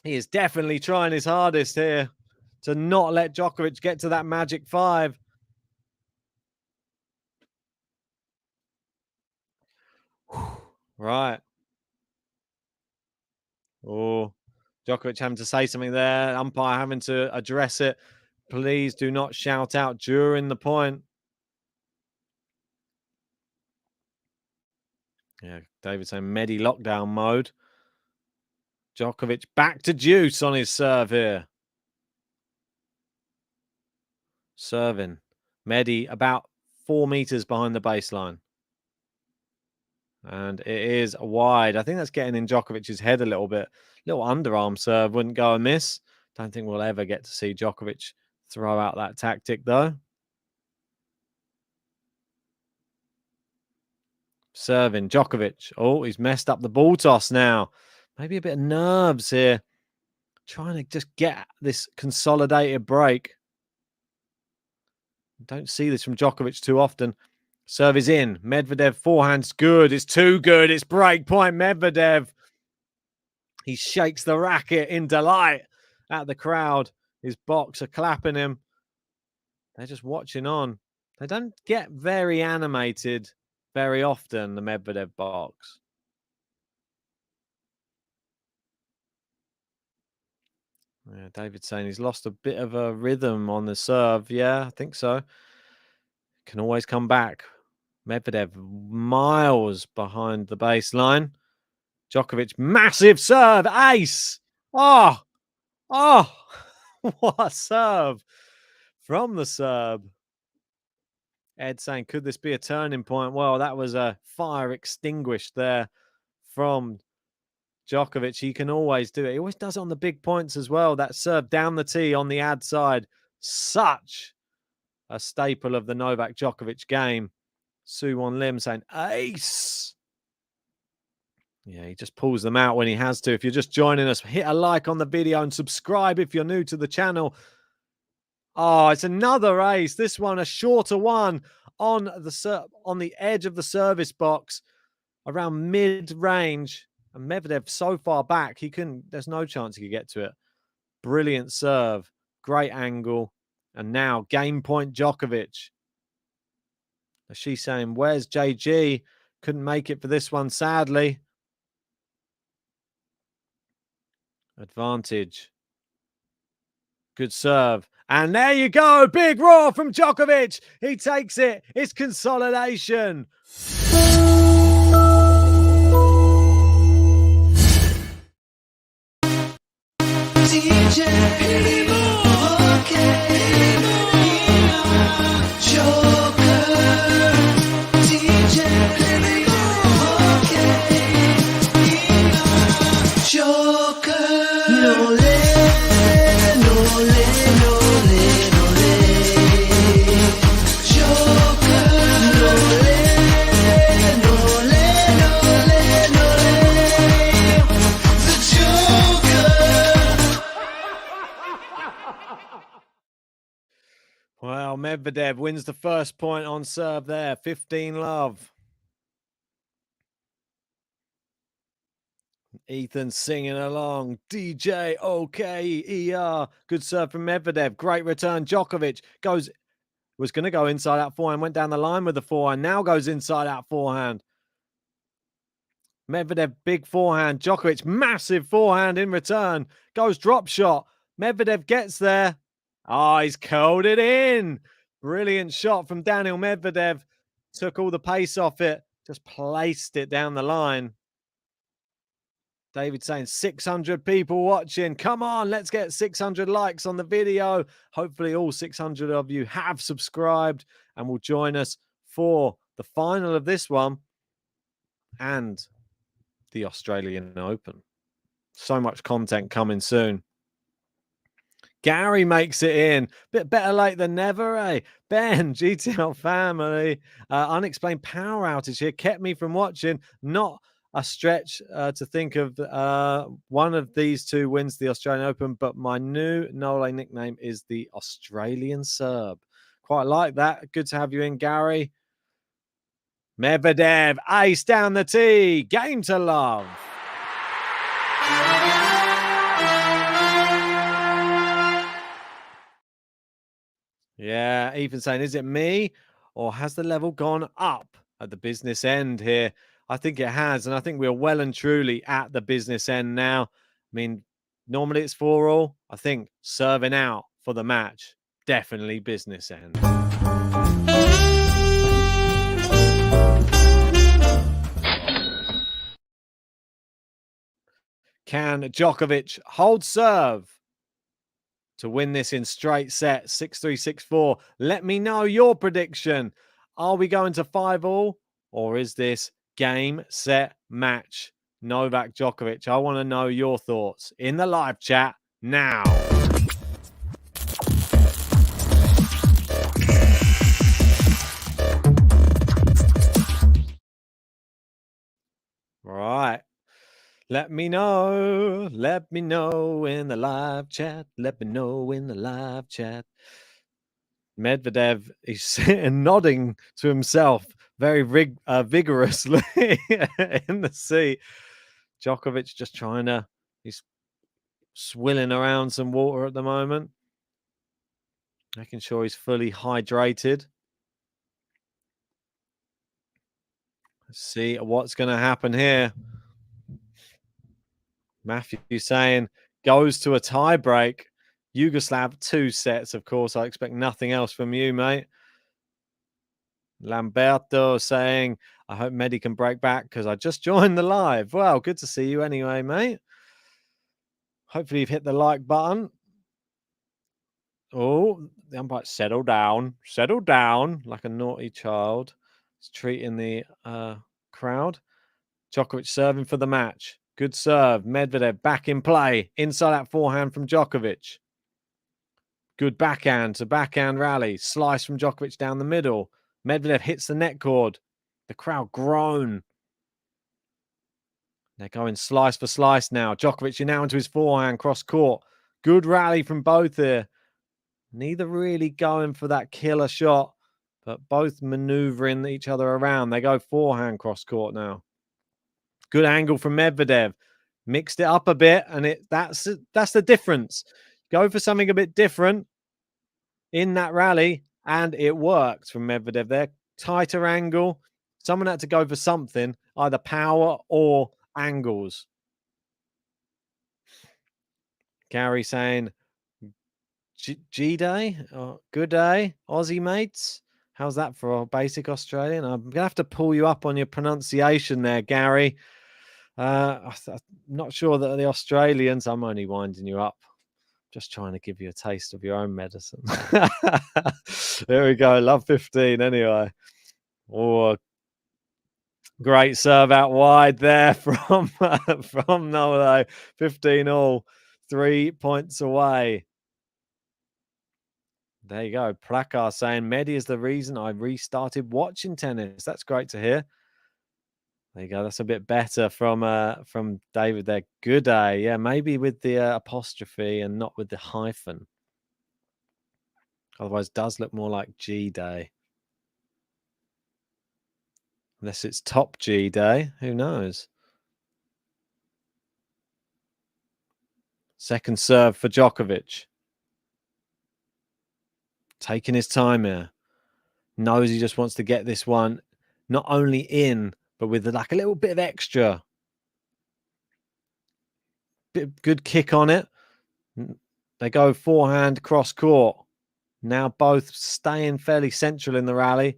Speaker 6: He is definitely trying his hardest here to not let Djokovic get to that magic 5. Right. Oh, Djokovic having to say something there. Umpire having to address it. Please do not shout out during the point. Yeah, David saying Medi lockdown mode. Djokovic back to deuce on his serve here. Serving. Medi about 4 meters behind the baseline. And it is wide. I think that's getting in Djokovic's head a little bit. Little underarm serve wouldn't go amiss. Don't think we'll ever get to see Djokovic throw out that tactic, though. Serving. Djokovic. Oh, he's messed up the ball toss now. Maybe a bit of nerves here. Trying to just get this consolidated break. Don't see this from Djokovic too often. Serve is in. Medvedev forehand's good. It's too good. It's break point. Medvedev. He shakes the racket in delight at the crowd. His box are clapping him. They're just watching on. They don't get very animated very often, the Medvedev box. Yeah, David's saying he's lost a bit of a rhythm on the serve. Yeah, I think so. Can always come back. Medvedev miles behind the baseline. Djokovic, massive serve, ace. Oh, what a serve from the Serb. Ed saying, could this be a turning point? Well, that was a fire extinguished there from Djokovic. He can always do it. He always does it on the big points as well. That serve down the tee on the ad side. Such a staple of the Novak Djokovic game. Suwon Lim saying, ace. Yeah, he just pulls them out when he has to. If you're just joining us, hit a like on the video and subscribe if you're new to the channel. Oh, it's another ace. This one, a shorter one on the edge of the service box, around mid-range. And Medvedev so far back, there's no chance he could get to it. Brilliant serve, great angle. And now game point Djokovic. She's saying, where's JG? Couldn't make it for this one, sadly. Advantage. Good serve. And there you go. Big roar from Djokovic. He takes it. It's consolidation. Well, Medvedev wins the first point on serve there. 15-love. Ethan singing along. DJOKER. Good serve from Medvedev. Great return. Djokovic was going to go inside out forehand. Went down the line with the forehand. Now goes inside out forehand. Medvedev, big forehand. Djokovic, massive forehand in return. Goes drop shot. Medvedev gets there. Oh, he's curled it in. Brilliant shot from Daniil Medvedev. Took all the pace off it. Just placed it down the line. David saying 600 people watching. Come on, let's get 600 likes on the video. Hopefully all 600 of you have subscribed and will join us for the final of this one and the Australian Open. So much content coming soon. Gary makes it in. Bit better late than never, eh? Ben, GTL family. Unexplained power outage here kept me from watching. Not a stretch to think of one of these two wins the Australian Open, but my new Nole nickname is the Australian Serb. Quite like that. Good to have you in, Gary. Medvedev, ace down the tee. Game to love. Yeah, Ethan saying, is it me or has the level gone up at the business end here? I think it has, and I think we're well and truly at the business end now. I mean, normally it's 4-all. I think serving out for the match, definitely business end. Can Djokovic hold serve to win this in straight sets, 6-3, 6-4? Let me know your prediction. Are we going to 5-all or is this game, set, match Novak Djokovic? I want to know your thoughts in the live chat now. All right. Let me know. Let me know in the live chat. Let me know in the live chat. Medvedev is sitting nodding to himself very vigorously in the seat. Djokovic just he's swilling around some water at the moment, making sure he's fully hydrated. See what's going to happen here. Matthew saying goes to a tie break. Yugoslav 2 sets, of course. I expect nothing else from you, mate. Lamberto saying, I hope Medi can break back because I just joined the live. Well, good to see you anyway, mate. Hopefully you've hit the like button. Oh, the umpire, settle down like a naughty child. He's treating the crowd. Djokovic serving for the match. Good serve. Medvedev back in play. Inside that forehand from Djokovic. Good backhand to backhand rally. Slice from Djokovic down the middle. Medvedev hits the net cord. The crowd groan. They're going slice for slice now. Djokovic now into his forehand cross court. Good rally from both here. Neither really going for that killer shot, but both maneuvering each other around. They go forehand cross court now. Good angle from Medvedev. Mixed it up a bit, and that's the difference. Go for something a bit different in that rally, and it worked from Medvedev there. Tighter angle. Someone had to go for something, either power or angles. Gary saying, G-Day, good day, Aussie mates. How's that for a basic Australian? I'm going to have to pull you up on your pronunciation there, Gary. I'm not sure that the Australians, I'm only winding you up. Just trying to give you a taste of your own medicine. There we go. Love 15 anyway. Oh, great serve out wide there from Nolo. 15 all. 3 points away. There you go. Prakar saying Medi is the reason I restarted watching tennis. That's great to hear. There you go. That's a bit better from David there. Good day. Yeah, maybe with the apostrophe and not with the hyphen. Otherwise, it does look more like G Day. Unless it's top G Day. Who knows? Second serve for Djokovic. Taking his time here. Knows he just wants to get this one not only in, but with like a little bit of extra. Good kick on it. They go forehand cross court. Now both staying fairly central in the rally.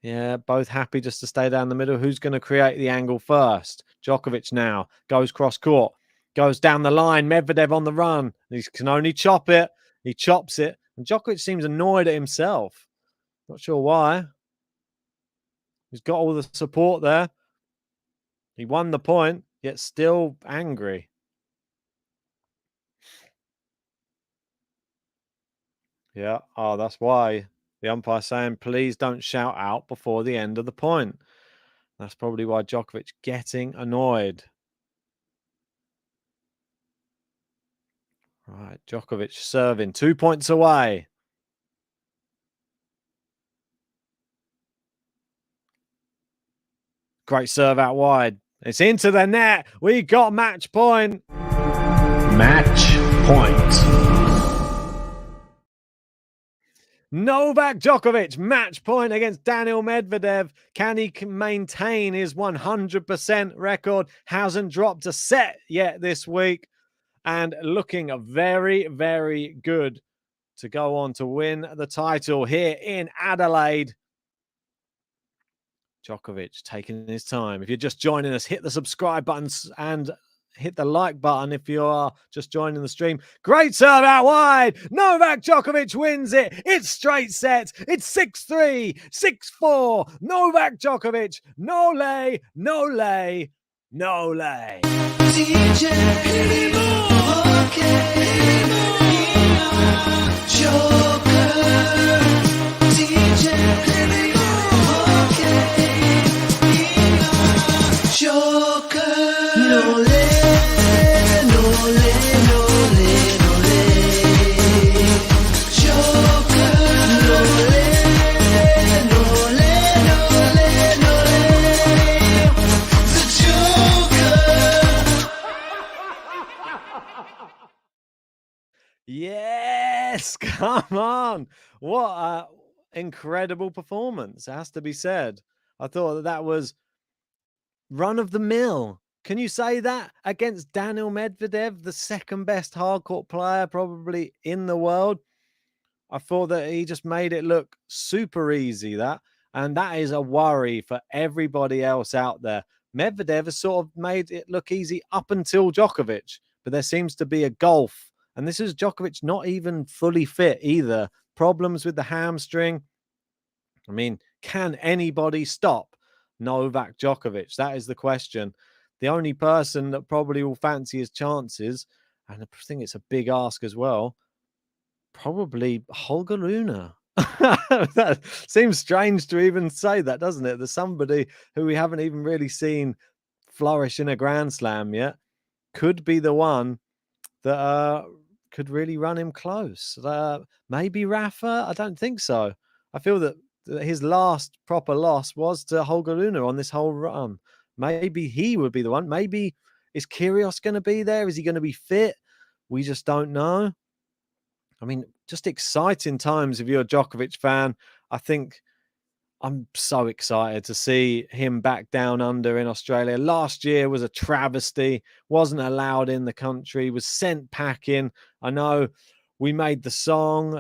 Speaker 6: Yeah, both happy just to stay down the middle. Who's going to create the angle first? Djokovic now goes cross court. Goes down the line. Medvedev on the run. He can only chop it. He chops it. And Djokovic seems annoyed at himself. Not sure why. He's got all the support there. He won the point, yet still angry. Yeah. Oh, that's why the umpire saying, please don't shout out before the end of the point. That's probably why Djokovic getting annoyed. Right. Djokovic serving 2 points away. Great serve out wide. It's into the net. We got match point.
Speaker 1: Match point.
Speaker 6: Novak Djokovic, match point against Daniil Medvedev. Can he maintain his 100% record? Hasn't dropped a set yet this week. And looking very, very good to go on to win the title here in Adelaide. Djokovic taking his time. If you're just joining us, hit the subscribe button and hit the like button if you are just joining the stream. Great serve out wide. Novak Djokovic wins it. It's straight sets. It's 6-3, 6-4. Novak Djokovic. No lay, no lay, no lay.
Speaker 1: DJ Joker. DJ Joker. No le, no le, no le, no le. Joker. No le, no le, no le, no le. The Joker.
Speaker 6: Yes, come on. What an incredible performance, it has to be said. I thought that was run of the mill. Can you say that against Daniil Medvedev, the second best hardcourt player probably in the world? I thought that he just made it look super easy, that. And that is a worry for everybody else out there. Medvedev has sort of made it look easy up until Djokovic, but there seems to be a gulf. And this is Djokovic not even fully fit either. Problems with the hamstring. I mean, can anybody stop Novak Djokovic? That is the question. The only person that probably will fancy his chances, and I think it's a big ask as well, probably Holger Rune. That seems strange to even say that, doesn't it? There's somebody who we haven't even really seen flourish in a Grand Slam yet. Could be the one that could really run him close. Maybe Rafa? I don't think so. I feel that his last proper loss was to Holger Rune on this whole run. Maybe he would be the one. Maybe is Kyrgios going to be there? Is he going to be fit? We just don't know. I mean, just exciting times if you're a Djokovic fan. I think I'm so excited to see him back down under in Australia. Last year was a travesty, wasn't allowed in the country, was sent packing. I know we made the song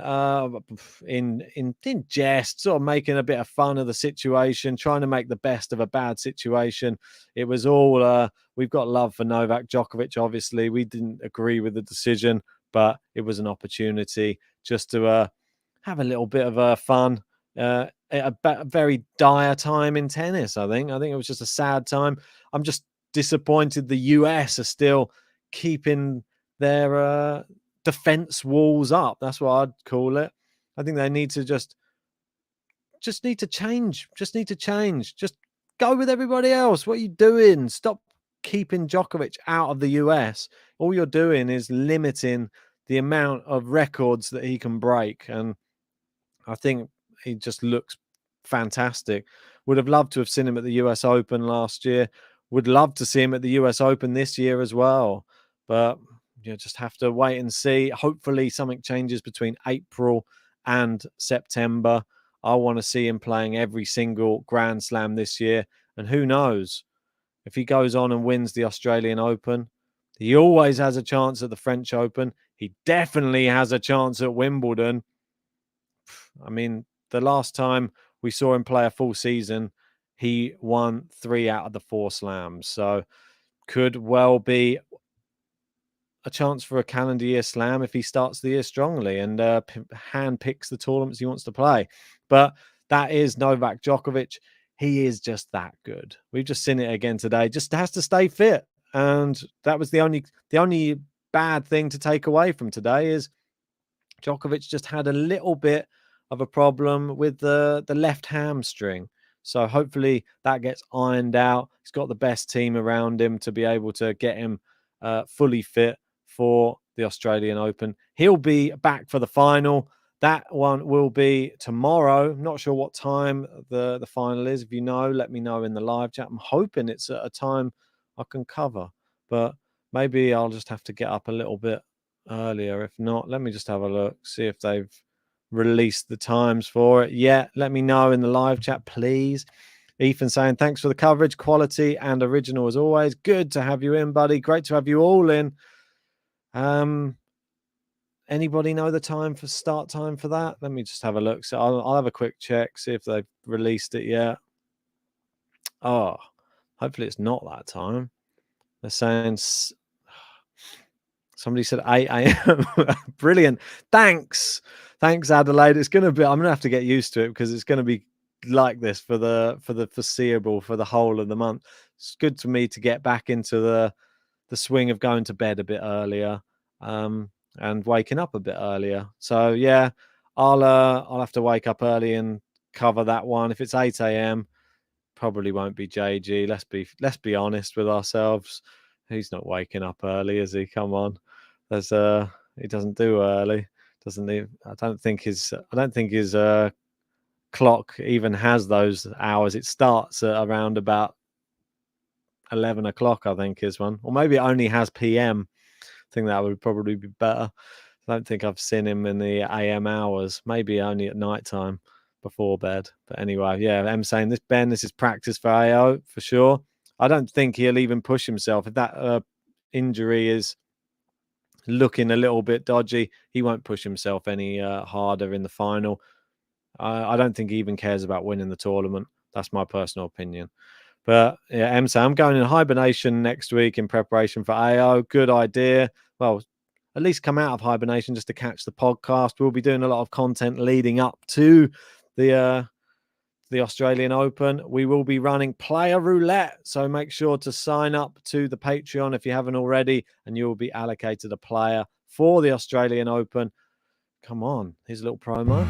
Speaker 6: in jest, sort of making a bit of fun of the situation, trying to make the best of a bad situation. It was all, we've got love for Novak Djokovic, obviously. We didn't agree with the decision, but it was an opportunity just to have a little bit of fun. A very dire time in tennis, I think. I think it was just a sad time. I'm just disappointed the US are still keeping their defense walls up. That's what I'd call it. I think they need to just need to change. Just need to change. Just go with everybody else. What are you doing? Stop keeping Djokovic out of the US. All you're doing is limiting the amount of records that he can break. And I think he just looks fantastic. Would have loved to have seen him at the US Open last year. Would love to see him at the US Open this year as well. But you just have to wait and see. Hopefully something changes between April and September. I want to see him playing every single Grand Slam this year. And who knows, if he goes on and wins the Australian Open, he always has a chance at the French Open. He definitely has a chance at Wimbledon. I mean, the last time we saw him play a full season, he won 3 out of the 4 slams. So could well be a chance for a calendar year slam if he starts the year strongly and hand picks the tournaments he wants to play. But that is Novak Djokovic. He is just that good. We've just seen it again today. Just has to stay fit. And that was the only bad thing to take away from today is Djokovic just had a little bit of a problem with the left hamstring. So hopefully that gets ironed out. He's got the best team around him to be able to get him fully fit for the Australian Open. He'll be back for the final. That one will be tomorrow. I'm not sure what time the final is. If you know, let me know in the live chat. I'm hoping it's at a time I can cover, but maybe I'll just have to get up a little bit earlier. If not, let me just have a look, see if they've released the times for it. Yeah, let me know in the live chat, please. Ethan saying, thanks for the coverage, quality and original as always. Good to have you in, buddy. Great to have you all in. Anybody know the start time for that? Let me just have a look. So I'll have a quick check, see if they've released it yet. Oh, hopefully it's not that time. They're saying somebody said 8 a.m. Brilliant. Thanks, Adelaide. It's going to be, I'm going to have to get used to it because it's going to be like this for the foreseeable, for the whole of the month. It's good for me to get back into the swing of going to bed a bit earlier and waking up a bit earlier. So yeah, I'll have to wake up early and cover that one. If it's 8 a.m, probably won't be JG. Let's be honest with ourselves. He's not waking up early, is he? Come on. He doesn't do early, doesn't he? I don't think his clock even has those hours. It starts at around about 11 o'clock, I think, is one. Or maybe it only has PM. I think that would probably be better. I don't think I've seen him in the AM hours. Maybe only at night time before bed. But anyway, yeah, I'm saying this, Ben, this is practice for AO for sure. I don't think he'll even push himself. If that injury is looking a little bit dodgy, he won't push himself any harder in the final. I don't think he even cares about winning the tournament. That's my personal opinion. But yeah, I'm going in hibernation next week in preparation for AO. Good idea. Well, at least come out of hibernation just to catch the podcast. We'll be doing a lot of content leading up to the Australian Open. We will be running player roulette, so make sure to sign up to the Patreon if you haven't already, and you will be allocated a player for the Australian Open. Come on, here's a little promo.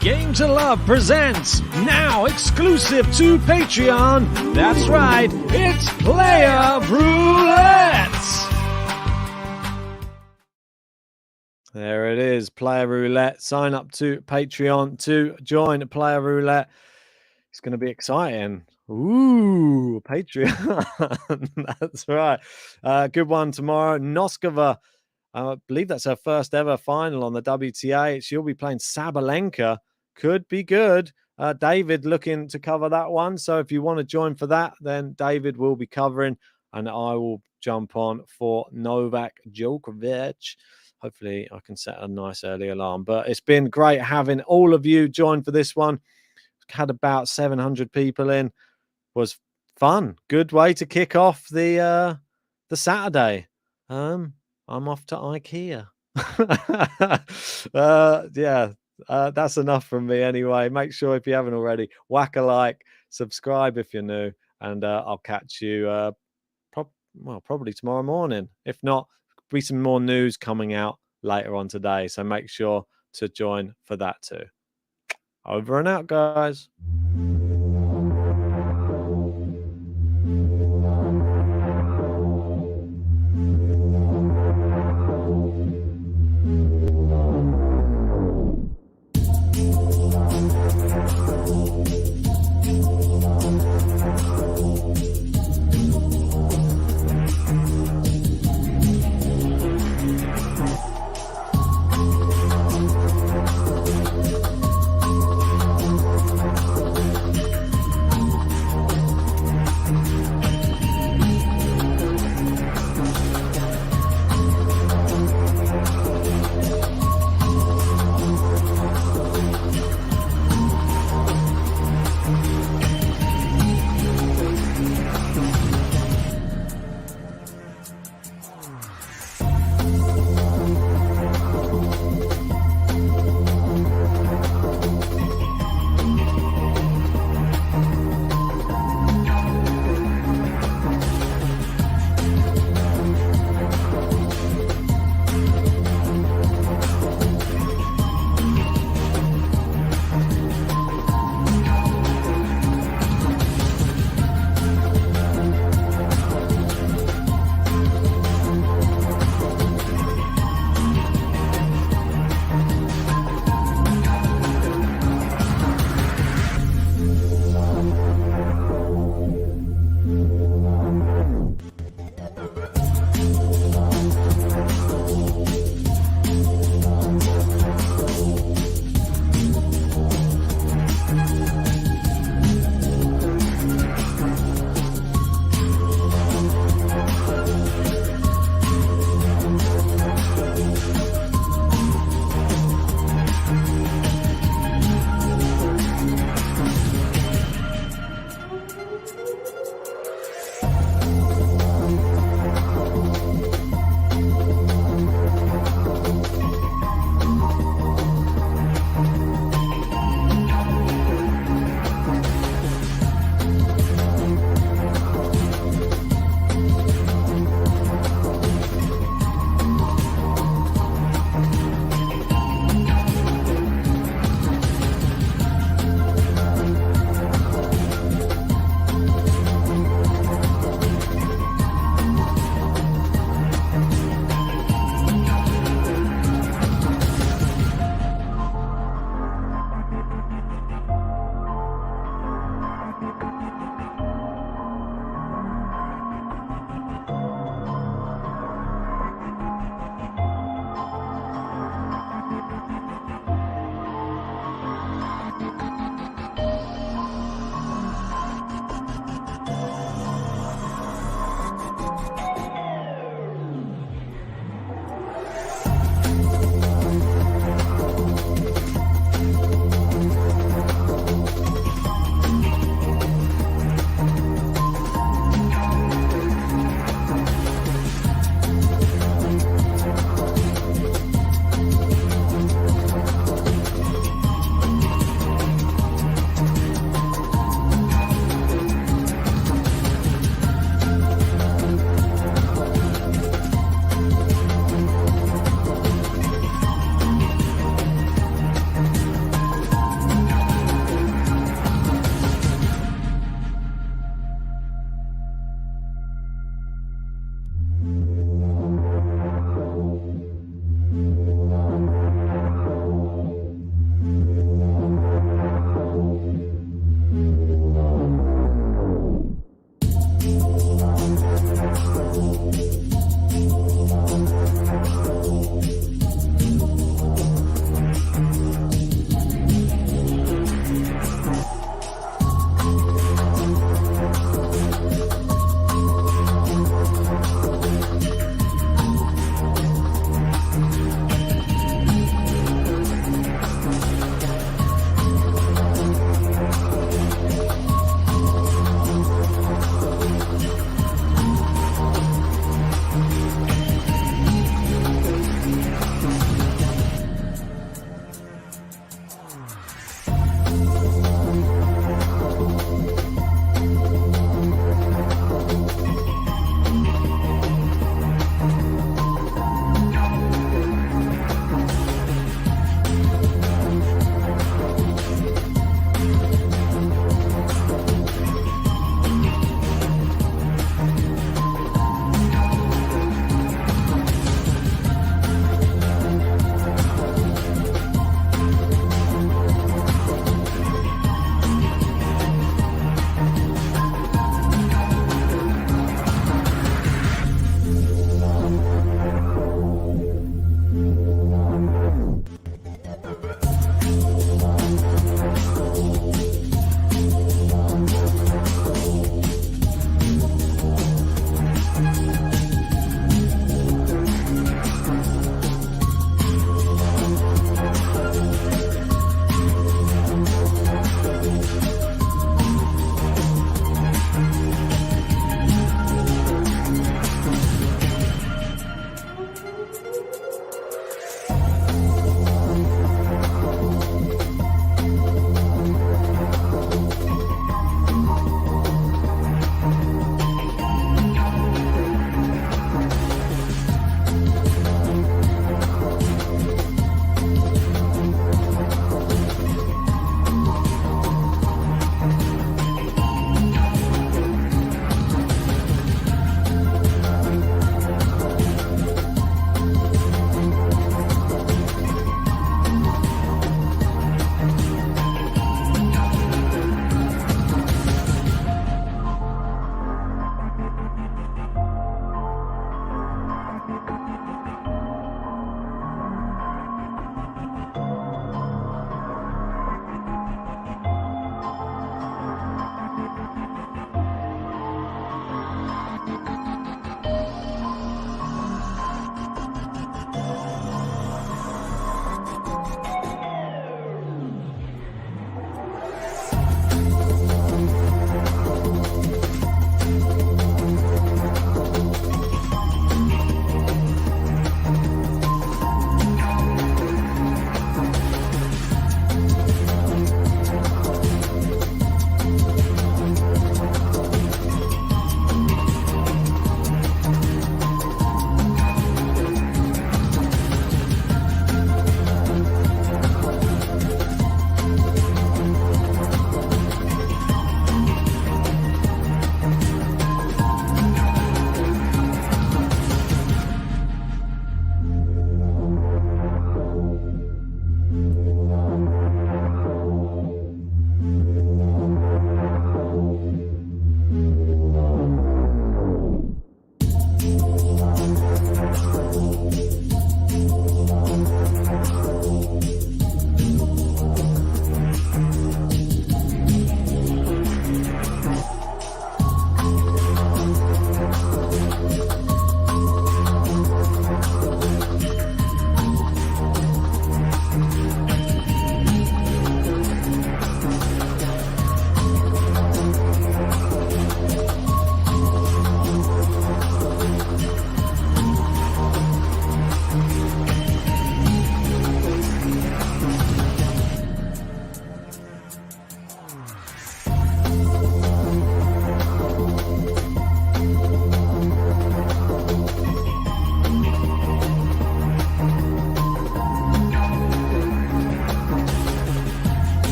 Speaker 6: Game to Love presents, now exclusive to Patreon. That's right, it's Player Roulette. There it is, Player Roulette. Sign up to Patreon to join Player Roulette. It's going to be exciting. Ooh, Patreon. That's right. Good one tomorrow. Noskova, I believe that's her first ever final on the WTA. She'll be playing Sabalenka. Could be good. David looking to cover that one. So if you want to join for that, then David will be covering, and I will jump on for Novak Djokovic. Hopefully I can set a nice early alarm. But it's been great having all of you join for this one. Had about 700 people in. Was fun. Good way to kick off the Saturday. I'm off to IKEA. That's enough from me anyway. Make sure, if you haven't already, whack a like, subscribe if you're new, and I'll catch you probably tomorrow morning. If not, be some more news coming out later on today, so make sure to join for that too. Over and out, guys.